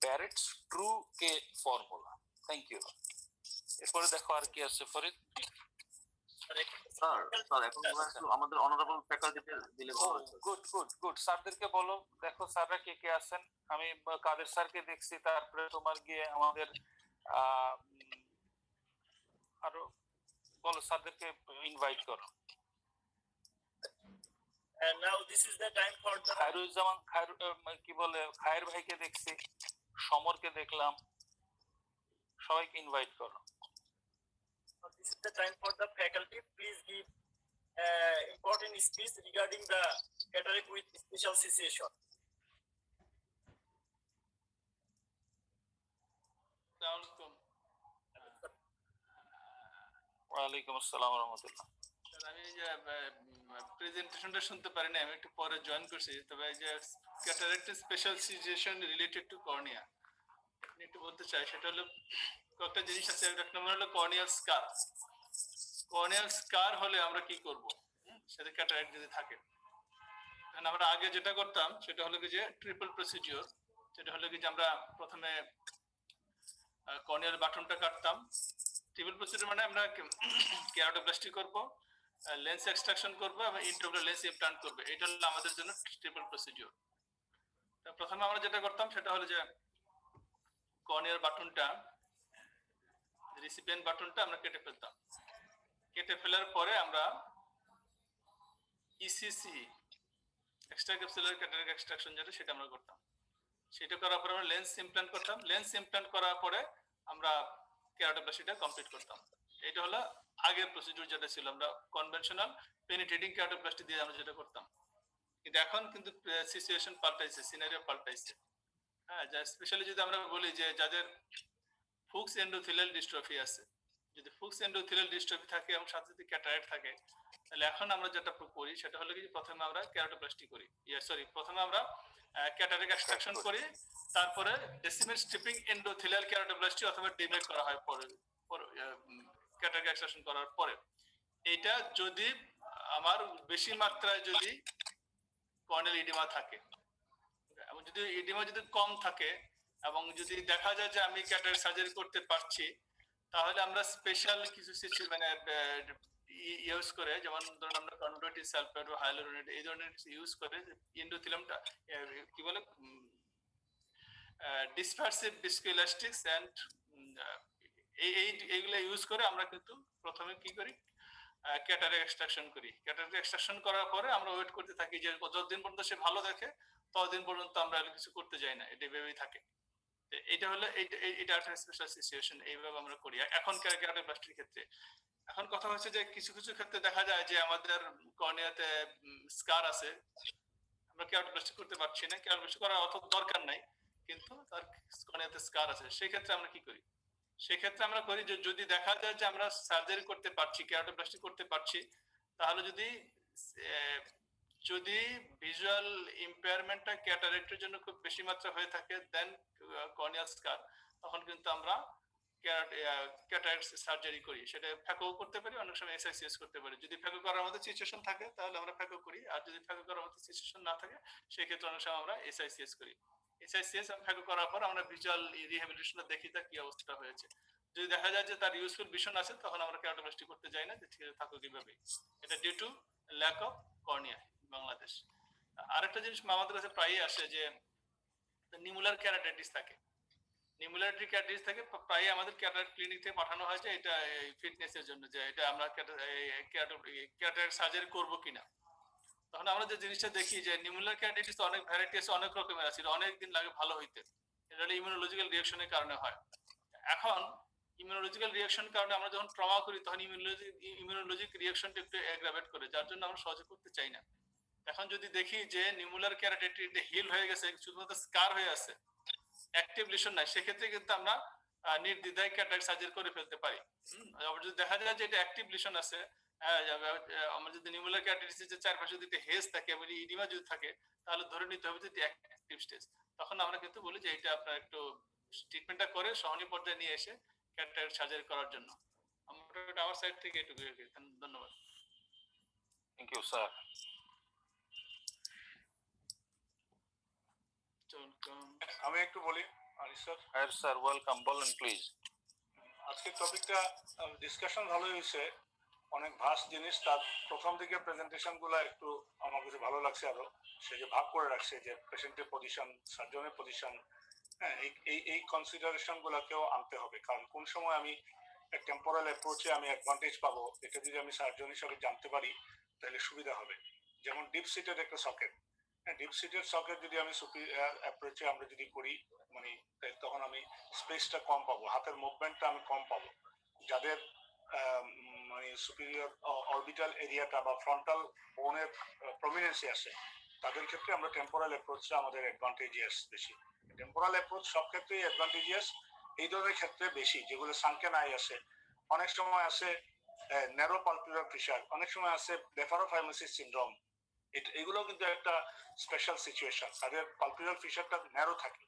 Barrett's true K formula. Thank you. এরপরে দেখো আর কি আছে ফরিদ। স্যার এখন আমাদের অনারেবল ফ্যাকাল্টিতে দিলে ভালো হয়। গুড স্যারদেরকে বলো, দেখো স্যাররা কে কে আছেন। আমি কাদের স্যারকে দেখছি, তারপরে তোমার গিয়ে আমাদের আরো বলো, স্যারদেরকে ইনভাইট করো। And now this is the time for the Khairuzzaman, কি বলে, খায়ের ভাইকে দেখছি, সমরকে দেখলাম, সবাইকে ইনভাইট করো। this is the time for the faculty. Please give important speech regarding the cataract with special situation. ওয়ালাইকুম আসসালাম ওয়া রাহমাতুল্লাহ। আমি যে প্রেজেন্টেশনটা শুনতে পারি না, আমি একটু পরে জয়েন করছি, তবে এই যে cataract special situation related to cornea একটু বলতে চাই। সেটা হলো কয়েকটা জিনিস আছে। এক নম্বর হলো কর্নিয়াল স্কার। কর্নিয়াল স্কার হলে আমরা কি করব, সেটা ক্যাটারাক্ট যদি থাকে। কারণ আমরা আগে যেটা করতাম সেটা হলো কি যে ট্রিপল প্রসিডিওর। সেটা হলো কি যে আমরা প্রথমে কর্নিয়াল বাটনটা কাটতাম। ট্রিপল প্রসিডিওর মানে আমরা কেরাটোপ্লাস্টি করব, লেন্স এক্সট্রাকশন করব এবং ইন্ট্রাওকুলার লেন্স ইমপ্লান্ট করব। এটা হলো আমাদের জন্য ট্রিপল প্রসিডিওর। তো প্রথমে আমরা যেটা করতাম সেটা হলো যে কর্নিয়ার বাটনটা, রিসিপিয়েন্ট বাটনটা আমরা কেটে ফেলতাম। কেটে ফেলার পরে আমরা ECC, extra capsular cataract extraction যেটা, সেটা আমরা করতাম। সেটা করার পরে আমরা লেন্স ইমপ্লান্ট করতাম। লেন্স ইমপ্লান্ট করার পরে আমরা কেরাটোপ্লাস্টিটা কমপ্লিট করতাম। এটা হলো আগের প্রসিডিউর যেটা ছিল, আমরা কনভেনশনাল পেনিট্রেটিং কেরাটোপ্লাস্টি দিয়ে আমরা যেটা করতাম। কিন্তু এখন কিন্তু সিচুয়েশন পাল্টাইছে, সিনারিও পাল্টাইছে। হ্যাঁ, যা স্পেশালি যদি আমরা বলি যে যাদের ফুক্স এন্ডোথেলিয়াল ডিস্ট্রফি আছে, যদি ফুক্স এন্ডোথেলিয়াল ডিস্ট্রফি থাকে এবং সাথে যদি ক্যাটারাক্ট থাকে, তাহলে এখন আমরা যেটা করি সেটা হলো কি প্রথমে আমরা কেরাটোপ্লাস্টি করি, প্রথমে আমরা ক্যাটারাক্ট এক্সট্রাকশন করি, তারপরে ডেসিমেল স্ট্রিপিং এন্ডোথেলিয়াল কেরাটোপ্লাস্টি অথবা ডিমেক করা হয় পরে ক্যাটারাক্ট এক্সট্রাকশন করার পরে। এটা যদি আমার বেশি মাত্রায় যদি কর্নিয়াল ইডিমা থাকে এবং যদি ইডিমা যদি কম থাকে এবং যদি দেখা যায় যে আমি ক্যাটারাক্ট সার্জারি করতে পারছি, তাহলে আমরা স্পেশাল কিছু মানে ইউজ করে, যেমন ধরুন আমরা কনভার্টিভ সালফেট বা হাইয়ালুরোনেট এই ধরনের ইউজ করে এন্ডোথেলিয়ামটা কি বলে ডিসপারসিভ ভিস্কোইলাস্টিক্স এন্ড এইগুলা ইউজ করে আমরা কিন্তু প্রথমে কি করি ক্যাটারাক্ট এক্সট্রাকশন করি। ক্যাটারাক্ট এক্সট্রাকশন করার পরে আমরা ওয়েট করতে থাকি যে যতদিন পর্যন্ত সে ভালো দেখে ততদিন পর্যন্ত আমরা কিছু করতে যাই না, এটা ভেবেই থাকে। এটা হলো এটা একটা স্পেশাল সিচুয়েশন, এইভাবে আমরা করি এখনকার কেরাটোপ্লাস্টির ক্ষেত্রে। এখন কথা হচ্ছে যে কিছু কিছু ক্ষেত্রে দেখা যায় যে আমাদের কর্নিয়াতে স্কার আছে, আমরা কেরাটোপ্লাস্টি করতে পারছি না, কেরাটোপ্লাস্টি করার অত দরকার নাই, কিন্তু তার কর্নিয়াতে স্কার আছে, সেই ক্ষেত্রে আমরা কি করি? সেই ক্ষেত্রে আমরা করি যে যদি দেখা যায় যে আমরা সার্জারি করতে পারছি, কেরাটোপ্লাস্টি করতে পারছি, তাহলে যদি ভিজুয়াল ইম্পেয়ারমেন্টটা ক্যাটারাক্টের জন্য খুব বেশি মাত্রা হয়ে থাকে দেন কর্নিয়াল স্কার, তখন কিন্তু আমরা ক্যাটারাক্ট সার্জারি করি। সেটা ফ্যাকো করতে পারি, অনেক সময় এসআইসিএস করতে পারি। যদি ফ্যাকো করার মতো সিচুয়েশন থাকে তাহলে আমরা ফ্যাকো করি, আর যদি ফ্যাকো করার মতো সিচুয়েশন না থাকে সেই ক্ষেত্রে অনেক সময় আমরা এসআইসিএস করি। এসআইসিএস ফ্যাকো করার পর আমরা ভিজুয়াল রিহ্যাবিলিটেশন দেখি তার কি অবস্থা হয়েছে। যদি দেখা যায় যে তার ইউজফুল ভিশন আছে, তখন আমরা কেরাটোপ্লাস্টি করতে যাই না, যে ঠিক আছে থাকো কিভাবে। এটা due to lack of cornea Bangladesh. আরেকটা জিনিস আমাদের কাছে প্রায়ই আসে যে নিমুলার ক্যারাটাইটিস থাকে, নিমুলার ক্যারাটাইটিস থাকে, প্রায় আমাদের ক্যাটারাক্ট ক্লিনিক থেকে পাঠানো হয় যে এটা ফিটনেসের জন্য, যে এটা আমরা ক্যাটারাক্ট সার্জারি করব কিনা। তখন আমরা যে জিনিসটা দেখি যে নিমুলার ক্যারাটাইটিস অনেক ভ্যারাইটি আছে, অনেক রকমের আছে, অনেক দিন লাগে ভালো হইতে। এটা হলো ইমিউনোলজিক্যাল রিঅ্যাকশনের কারণে হয়। এখন ইমিউনোলজিক্যাল রিঅ্যাকশন কারণে আমরা যখন ট্রমা করি তখন ইমিউনোলজিক রিঅ্যাকশনটা একটু অ্যাগ্রাভেট করে, যার জন্য আমরা সহজে করতে চাই না। এখন যদি দেখি যে নিমুলার ক্যারাটাইটিস হিল হয়ে গেছে, শুধুমাত্র স্কার হয়ে আছে, অ্যাক্টিভ লিশন নাই, সেক্ষেত্রে কিন্তু আমরা নির্দ্বিধায় ক্যাটারাক্ট সার্জারি করে ফেলতে পারি। আবার যদি দেখা যায় যে এটা অ্যাক্টিভ লিশন আছে, আমরা যদি নিমুলার ক্যারাটাইটিসের চারপাশে যদি হেজ থাকে এবং ইডিমা যদি থাকে, তাহলে ধরে নিতে হবে যে অ্যাক্টিভ স্টেজ। তখন আমরা কিন্তু বলি যে এটা আপনার একটু ট্রিটমেন্টটা করে সহনীয় পর্যায়ে নিয়ে এসে ক্যাটারাক্ট সার্জারি করার জন্য। আমার সাইড থেকে এটুকু। ধন্যবাদ। Thank you sir. আমি একটু বলি আরিফ স্যার। হ্যাঁ স্যার, ওয়েলকাম, বলেন প্লিজ। আজকের টপিকটা ডিসকাশন ভালো হয়েছে, অনেক ভাস্ট জিনিস। তার প্রথম দিকে প্রেজেন্টেশন গুলা একটু আমার কাছে ভালো লাগছে, আরো সে যে ভাগ করে রাখছে যে পেশেন্টের পজিশন, সার্জনের পজিশন, হ্যাঁ এই কনসিডারেশন গুলাকেও আনতে হবে। কারণ কোন সময় আমি টেম্পোরাল অ্যাপ্রোচে আমি অ্যাডভান্টেজ পাবো, এটা যদি আমি সার্জন হিসাবে জানতে পারি তাহলে সুবিধা হবে। যেমন ডিপ সিটেড একটা সকেট, ডিপ সিটেড সকেট যদি আমি সুপিরিয়র অ্যাপ্রোচে আমরা যদি করি, মানে তখন আমি স্পেসটা কম পাবো, হাতের মুভমেন্টটা আমি কম পাবো। যাদের মানে সুপিরিয়র অরবিটাল এরিয়াটা বা ফ্রন্টাল বোনের প্রমিনেন্সি আছে, তাদের ক্ষেত্রে আমরা টেম্পোরাল অ্যাপ্রোচটা আমাদের অ্যাডভান্টেজিয়াস বেশি। টেম্পোরাল অ্যাপ্রোচ সব ক্ষেত্রেই অ্যাডভান্টেজিয়াস, এই ধরনের ক্ষেত্রে বেশি যেগুলো সানকেন আই আছে, অনেক সময় আছে ন্যারো পালপিউলার ফিশার, অনেক সময় আছে ব্লেফারোফাইমোসিস সিনড্রোম। এগুলো কিন্তু একটা স্পেশাল সিচুয়েশন, তাদের পালপিউলার ফিশারটা ন্যারো থাকে।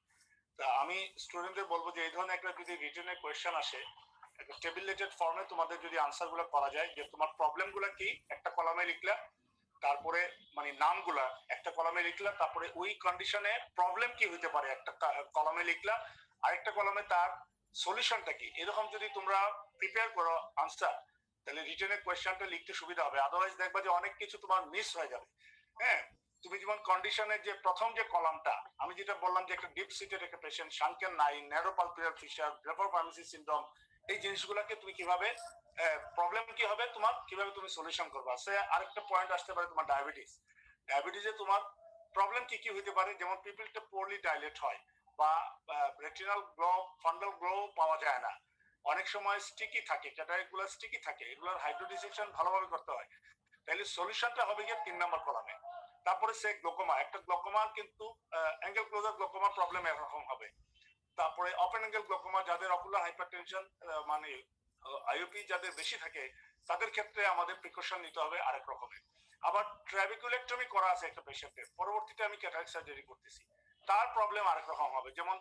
তা আমি স্টুডেন্টদের বলবো যে এই ধরনের একটা যদি রিটেনে কোয়েশ্চেন আসে, একটা টেবিলেটেড ফর্মে তোমাদের যদি আনসার গুলো করা যায়, যে তোমার প্রবলেম গুলা কি একটা কলামে লিখলা, তারপরে মানে নামগুলা একটা কলামে লিখলা, তারপরে ওই কন্ডিশনে প্রবলেম কি হইতে পারে একটা কলামে লিখলা, আরেকটা কলামে তার সলিউশনটা কি। এরকম যদি তোমরা প্রিপেয়ার করো আনসার, তাহলে রিটেনের কোয়েশ্চেনটা লিখতে সুবিধা হবে। আদারওয়াইজ দেখবা যে অনেক কিছু তোমার মিস হয়ে যাবে। হ্যাঁ, তুমি যেমন কন্ডিশনের যে প্রথম যে কলামটা আমি যেটা বললাম যে একটা ডিপ সিটেড একটা পেশেন্ট, সানকেন নাই, ন্যারো পালপিউলার ফিশার, ব্লেফারোফাইমোসিস সিনড্রোম, এই জিনিসগুলোকে তুমি কিভাবে প্রবলেম কি হবে তোমার, কিভাবে তুমি সলিউশন করবা। সে আরেকটা পয়েন্ট আসতে পারে তোমার ডায়াবেটিস। ডায়াবেটিসে তোমার প্রবলেম কি কি হইতে পারে, যেমন পিপলটা পোরলি ডাইলেট হয়, বা রেটিনাল গ্লো ফান্ডাল গ্লো পাওয়া যায় না, অনেক সময় স্টিকি থাকে, ক্যাটারাক্টগুলো স্টিকি থাকে, এগুলোর হাইড্রোডিসেকশন ভালোভাবে করতে হয়। তাহলে সলিউশনটা হবে গিয়ে 3 নম্বর কলামে। তারপরে সে গ্লোকোমা, একটা গ্লোকোমার কিন্তু অ্যাঙ্গেল ক্লোজার গ্লোকোমা প্রবলেম এরকম হবে। তারপরে ওপেন অ্যাঙ্গেল গ্লোকোমা, যাদের অকুলার হাইপারটেনশন মানে আইওপি যাদের বেশি থাকে তাদের ক্ষেত্রে আমাদের প্রিকশন নিতে হবে আরেক রকমের। আবার ট্রাবিকুলেক্টমি করা আছে একটা পেশেন্টের, পরবর্তীতে আমি ক্যাটারাক্ট সার্জারি করতেছি, তার প্রবলেম আরেক রকম হবে। যেমন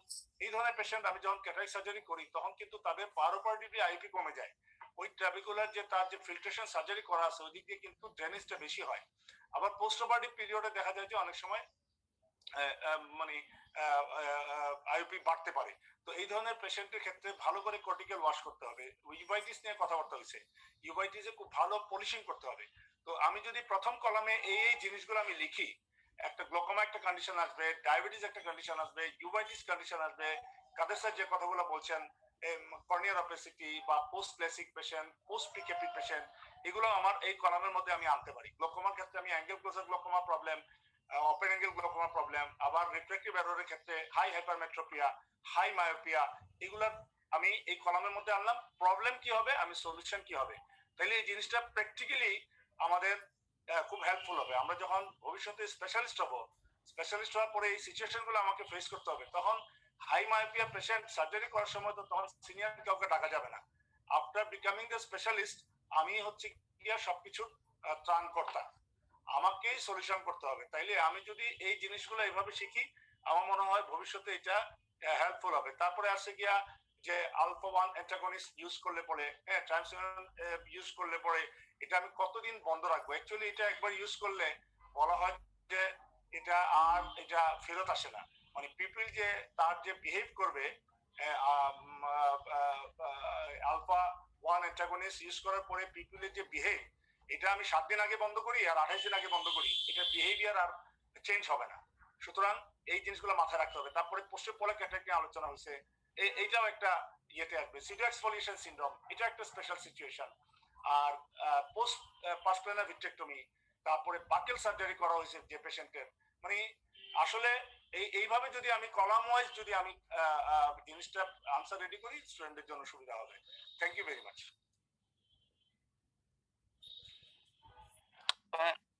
এই ধরনের পেশেন্ট আমি যখন ক্যাটারাক্ট সার্জারি করি তখন কিন্তু তাদের পারোপারটিভলি আইওপি কমে যায়, ওই ট্রাবিকুলার যে তার যে ফিল্ট্রেশন সার্জারি করা আছে ওই দিক দিয়ে কিন্তু ড্রেনেজটা বেশি হয়। আবার পোস্ট অপারেটিভ পিরিয়ডে দেখা যায় যে অনেক সময় মানে আইওপি বাড়তে পারে। তো এই ধরনের পেশেন্টের ক্ষেত্রে ভালো করে কর্টিক্যাল ওয়াশ করতে হবে। ইউভাইটিস নিয়ে কথাবার্তা হয়েছে, ইউভাইটিসে খুব ভালো পলিশিং করতে হবে। তো আমি যদি প্রথম কলামে এই জিনিসগুলো আমি লিখি, একটা গ্লোকোমা একটা কন্ডিশন আসবে, ডায়াবেটিস একটা কন্ডিশন আসবে, ইউভাইটিস কন্ডিশন আসবে, কাদের স্যার যে কথাগুলো বলছেন কর্নিয়ার অপেসিটি বা post LASIK patient, post PKP patient, এগুলো আমার এই কলামের মধ্যে আমি আনতে পারি। গ্লোকোমার ক্ষেত্রে আমি angle closure glaucoma problem, open angle glaucoma problem, আবার রিফ্লেক্টিভ এররের ক্ষেত্রে হাই হাইপারমেট্রোপিয়া, হাই মায়োপিয়া, এগুলা আমি এই কলামের মধ্যে আনলাম। প্রবলেম কি হবে, আমি সলিউশন কি হবে, তাহলে এই জিনিসটা প্র্যাকটিক্যালি আমাদের খুব হেল্পফুল হবে। আমরা যখন ভবিষ্যতে স্পেশালিস্ট হব, স্পেশালিস্ট হওয়ার পরে এই সিচুয়েশন গুলো আমাকে ফেস করতে হবে, তখন হাই মায়োপিয়া পেশেন্ট সার্জারি করার সময় তো তখন সিনিয়র কাউকে ডাকা যাবে না। আফটার বিকামিং দ্য স্পেশালিস্ট আমি হচ্ছে গিয়া সবকিছুর ত্রাণকর্তা, আমাকেই সলিউশন করতে হবে। তাইলে আমি যদি এই জিনিসগুলো এইভাবে শিখি আমার মনে হয় ভবিষ্যতে এটা হেল্পফুল হবে। তারপরে আসছে গিয়া যে আলফা 1 অ্যান্টাগনিস্ট ইউজ করলে পরে, ট্রান্সমিউরান ইউজ করলে পরে এটা আমি কতদিন বন্ধ রাখবো? অ্যাকচুয়ালি এটা একবার ইউজ করলে বলা হয় যে এটা আর এটা ফেরত আসে না। মানে পিপল যে তার যে বিহেভ করবে আলফা 1 অ্যান্টাগনিস্ট ইউজ করার পরে পিপলের যে বিহেভ, এটা আমি 7 দিন আগে বন্ধ করি আর 28 দিন আগে বন্ধ করি, এটা বিহেভিয়ার আর চেঞ্জ হবে না। সুতরাং এই জিনিসগুলো মাথায় রাখতে হবে। তারপরে পোস্ট পোলার ক্যাটারাক্ট নিয়ে আলোচনা হয়েছে, এইটাও একটা ইয়েতে আসবে। সিডো এক্সফোলিয়েশন সিনড্রোম, এটা একটা স্পেশাল সিচুয়েশন। আর পোস্ট পাসপ্লেনার ভিট্রেক্টমি, তারপরে বাকেল সার্জারি করা হয়েছে যে পেশেন্টের, মানে আসলে এইভাবে যদি আমি কলাম ওয়াইজ যদি আমি জিনিসটা আনসার রেডি করি স্টুডেন্টদের জন্য সুবিধা হবে। Thank you very much.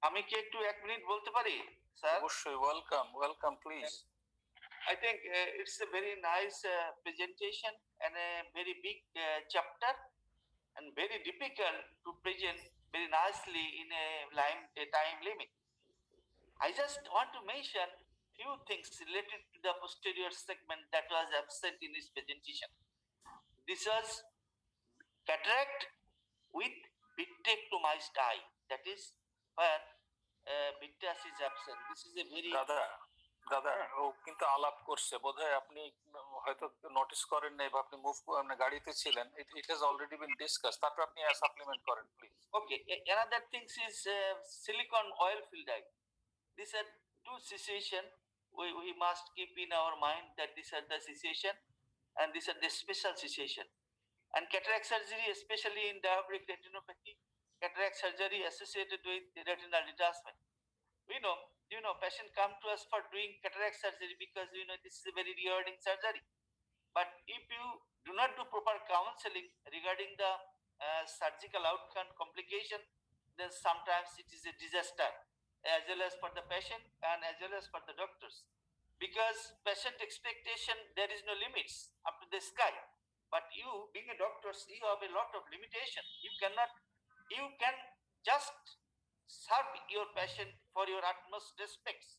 আমি কি একটু 1 মিনিট বলতে পারি স্যার? অবশ্যই, welcome please. I think it's a very nice presentation and a very big chapter and very difficult to present very nicely in a time limit. I just want to mention few things related to the posterior segment that was absent in this presentation. This was cataract with vitrectomized eye, that is where vitreous is absent. This is a very দাদা ও কিন্তু আলাপ করছে, বোধহয় আপনি হয়তো notice করেন নাই বা আপনি গাড়িতে ছিলেন। It has already been discuss, তারপর আপনি সাপ্লিমেন্ট করেন please. Okay, another thing is silicone oil filled eye. These are two situations we must keep in our mind, that these are the situation and these are the special situation. And cataract surgery, especially in diabetic retinopathy, cataract surgery associated with retinal detachment. Patient come to us for doing cataract surgery because this is a very rewarding surgery. But if you do not do proper counseling regarding the surgical outcome complication, then sometimes it is a disaster, as well as for the patient and as well as for the doctors. Because patient expectation, there is no limits up to the sky. But you, being a doctor, you have a lot of limitation. You can just serve your patient for your utmost respects,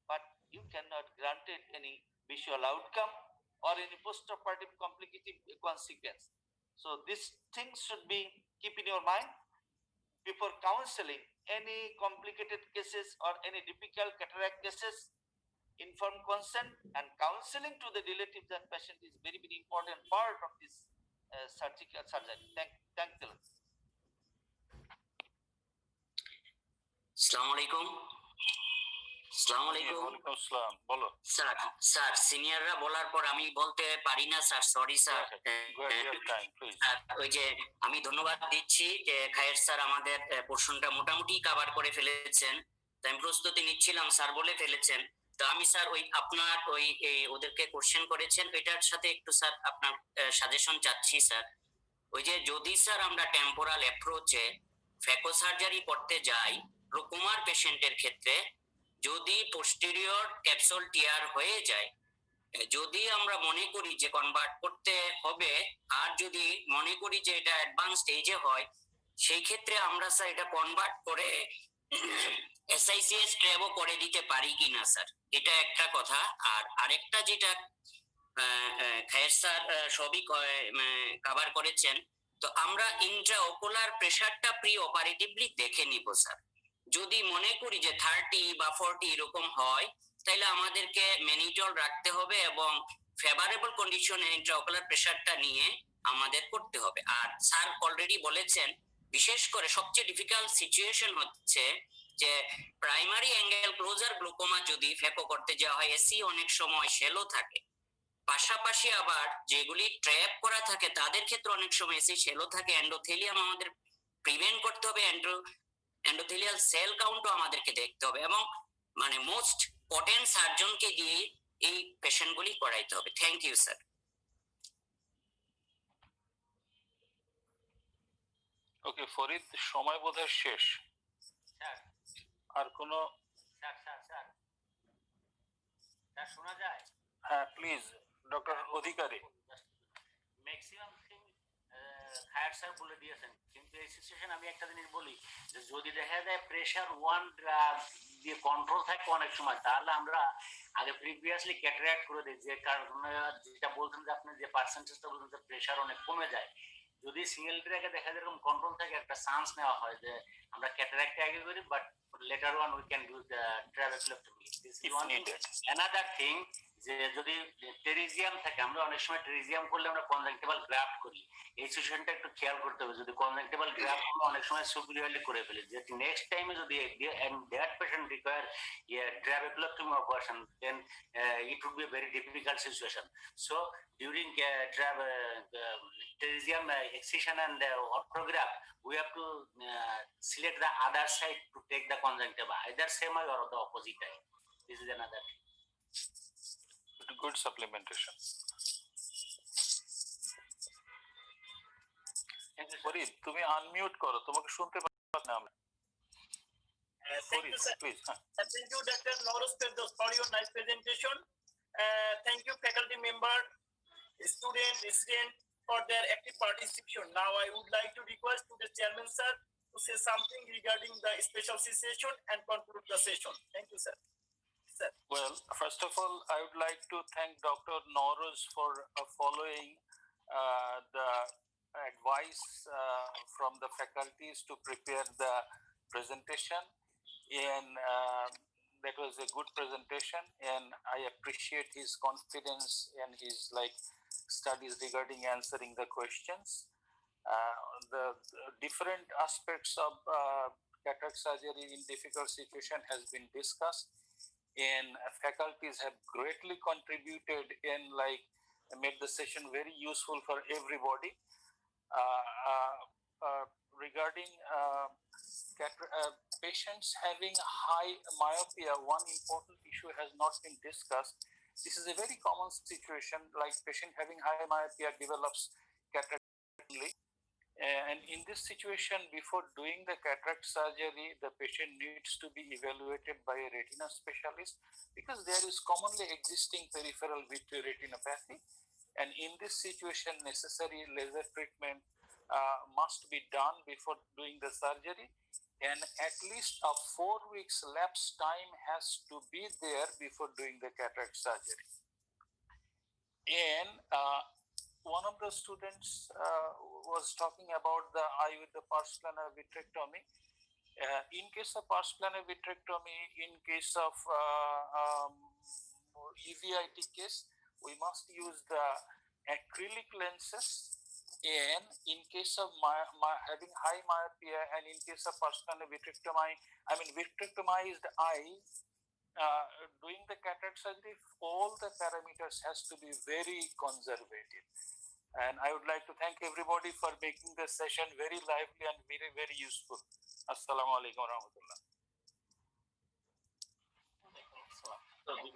but you cannot grant it any visual outcome or any post-operative complicative consequence. So these things should be keep in your mind before counseling any complicated cases or any difficult cataract cases. Informed consent and counseling to the relatives and patient is very, very important part of this surgical surgery. Thank you. আসসালামু আলাইকুম। আসসালামু আলাইকুম। ওয়ালাইকুম আসসালাম, বলো sir সিনিয়ররা বলার পর আমি বলতে পারি না স্যার, সরি স্যার। ওই যে আমি ধন্যবাদ দিচ্ছি যে খায়ের স্যার আমাদের পোর্শনটা মোটামুটি কভার করে ফেলেছেন, তো আমি প্রস্তুতি নিচ্ছিলাম, স্যার বলে ফেলেছেন। তো তো আমি স্যার ওই আপনার ওই ওদেরকে কোশ্চেন করেছেন ওইটার সাথে একটু স্যার আপনার সাজেশন চাচ্ছি স্যার। ওই যে যদি স্যার আমরা টেম্পোরাল অ্যাপ্রোচে ফ্যাকো সার্জারি করতে যাই রোকুমার পেশেন্টের ক্ষেত্রে, যদি পোস্টেরিয়র ক্যাপসুল টিয়ার হয়ে যায়, যদি আমরা মনে করি যে কনভার্ট করতে হবে, আর যদি মনে করি যে এটা অ্যাডভান্স স্টেজে হয়, সেই ক্ষেত্রে আমরা স্যার এটা কনভার্ট করে এসআইসিএস ট্র্যাবও করে দিতে পারি কিনা স্যার, এটা একটা কথা। আর আরেকটা যেটা খায়ের স্যার সবই কভার করেছেন, তো আমরা ইন্ট্রাওকুলার প্রেসারটা প্রি অপারেটিভলি দেখে নিব স্যার। যদি মনে করি যে 30 বা 40 এরকম হয়, তাহলে আমাদেরকে ম্যানিটল রাখতে হবে এবং ফেভারেবল কন্ডিশনে ইন্ট্রাওকুলার প্রেসারটা নিয়ে আমাদের করতে হবে। আর স্যার অলরেডি বলেছেন বিশেষ করে সবচেয়ে ডিফিকাল্ট সিচুয়েশন হচ্ছে যে প্রাইমারি অ্যাঙ্গেল ক্লোজার গ্লুকোমা যদি ফেকো করতে যাওয়া হয়, এসি অনেক সময় শ্যালো থাকে, পাশাপাশি আবার যেগুলি ট্র্যাপ করা থাকে তাদের ক্ষেত্রে অনেক সময় এসি শ্যালো থাকে, এন্ডোথেলিয়াম আমাদের প্রিভেন্ট করতে হবে, এন্ডোথেলিয়াল সেল কাউন্টও আমাদেরকে দেখতে হবে, এবং মানে মোস্ট পটেন্ট সার্জনকে দিয়ে এই পেশেন্টগুলি করাইতে হবে। Thank you sir. Okay Farid, সময় বোধহয় শেষ। স্যার আর কোনো? স্যার স্যার স্যার স্যার শোনা যায়? হ্যাঁ please doctor Adhikari. Maximum thing Khayer sir বলে দিয়েছেন, কিন্তু এই সিচুয়েশন আমি একটা জিনিস বলি যে যদি দেখা যায় প্রেশার 1 দিয়ে কন্ট্রোল থাকে অনেক সময়, তাহলে আমরা আগে প্রিভিয়াসলি ক্যাটারাক্ট করে দিই, যে কারণে যেটা বলছেন যে আপনি যে পার্সেন্টেজটা বলছেন যে প্রেশার অনেক কমে যায়, যদি সিঙ্গেল ট্র্যাকে দেখা যায় এরকম কন্ট্রোল থাকে একটা চান্স নেওয়া হয় যে আমরা ক্যাটারাক্ট আগে করি, but later on we can use trabeculectomy. This is one thing. Another thing, যে যদি টেরিজিয়াম থাকে, আমরা অনেক সময় টেরিজিয়াম করলে আমরা কনজাংটিভাল গ্রাফট করি, এই সিচুয়েশনটা একটু খেয়াল করতে হবে। যদি কনজাংটিভাল গ্রাফট আমরা অনেক সময় সুপিরিয়রলি করে ফেলি, যে নেক্সট টাইমে যদি and that patient require a trabeculectomy operation, then it would be a very difficult situation. So during pterygium excision and orthograph, we have to select the other side to take the conjunctiva, either same eye or the opposite eye. This is another thing. Good supplementation. Farid, তুমি unmute করো, তোমাকে শুনতে পাচ্ছি না আমরা। Thank you, sir. Please. Thank you, Dr. Norris, for your nice presentation. Thank you, faculty member, student, resident, for their active participation. Now, I would like to request to the chairman, sir, to say something regarding the special session and conclude the session. Thank you, sir. Sir. Well, first of all, I would like to thank Dr. Norris for following the advice from the faculties to prepare the presentation, and that was a good presentation, and I appreciate his confidence and his studies regarding answering the questions. The different aspects of cataract surgery in difficult situation has been discussed, and faculties have greatly contributed and made the session very useful for everybody. Regarding patients having high myopia, one important issue has not been discussed. This is a very common situation, like patient having high myopia develops cataract only. And in this situation, before doing the cataract surgery, the patient needs to be evaluated by a retina specialist, because there is commonly existing peripheral vitreoretinopathy. And in this situation, necessary laser treatment must be done before doing the surgery, and at least a 4 weeks lapse time has to be there before doing the cataract surgery. And one of the students was talking about the eye with the pars plana vitrectomy. In case of pars plana vitrectomy, in case of uveit case, we must use the acrylic lenses, and in case of having high myopia and in case of pars plana vitrectomy, vitrectomized eyes, doing the cataract surgery, all the parameters has to be very conservative. And I would like to thank everybody for making the session very lively and very, very useful. Assalamu alaikum wa rahmatullah.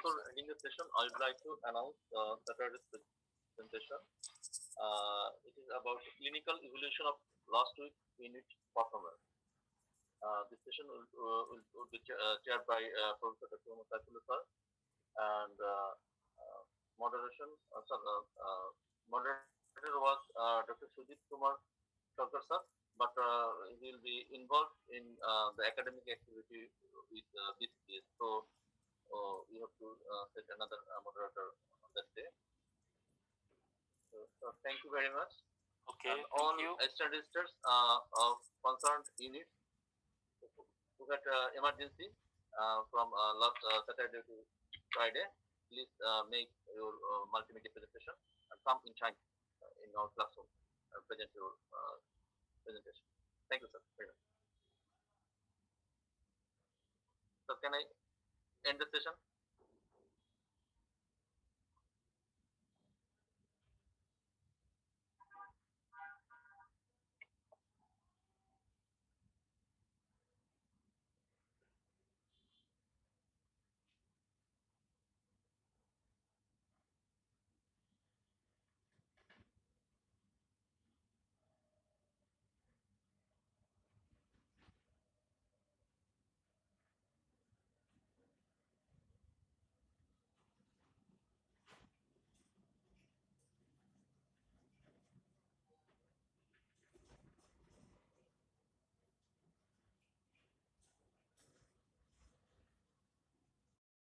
before ending the session, I would like to announce Saturday's presentation. It is about clinical evaluation of last week unit performance. This session will be chaired by Professor Dr. Mohammad Saifullah sir, and moderator was Dr. Sujit Kumar Sarkar sir, but he will be involved in the academic activity with this case. So we have to set another moderator on that day. So thank you very much. Okay, And thank all you. statistics of concerned units who had emergency from last Saturday to Friday, please make your multimedia presentation and come in time in our classroom and present your presentation. Thank you, sir. Very much. So can I end the session?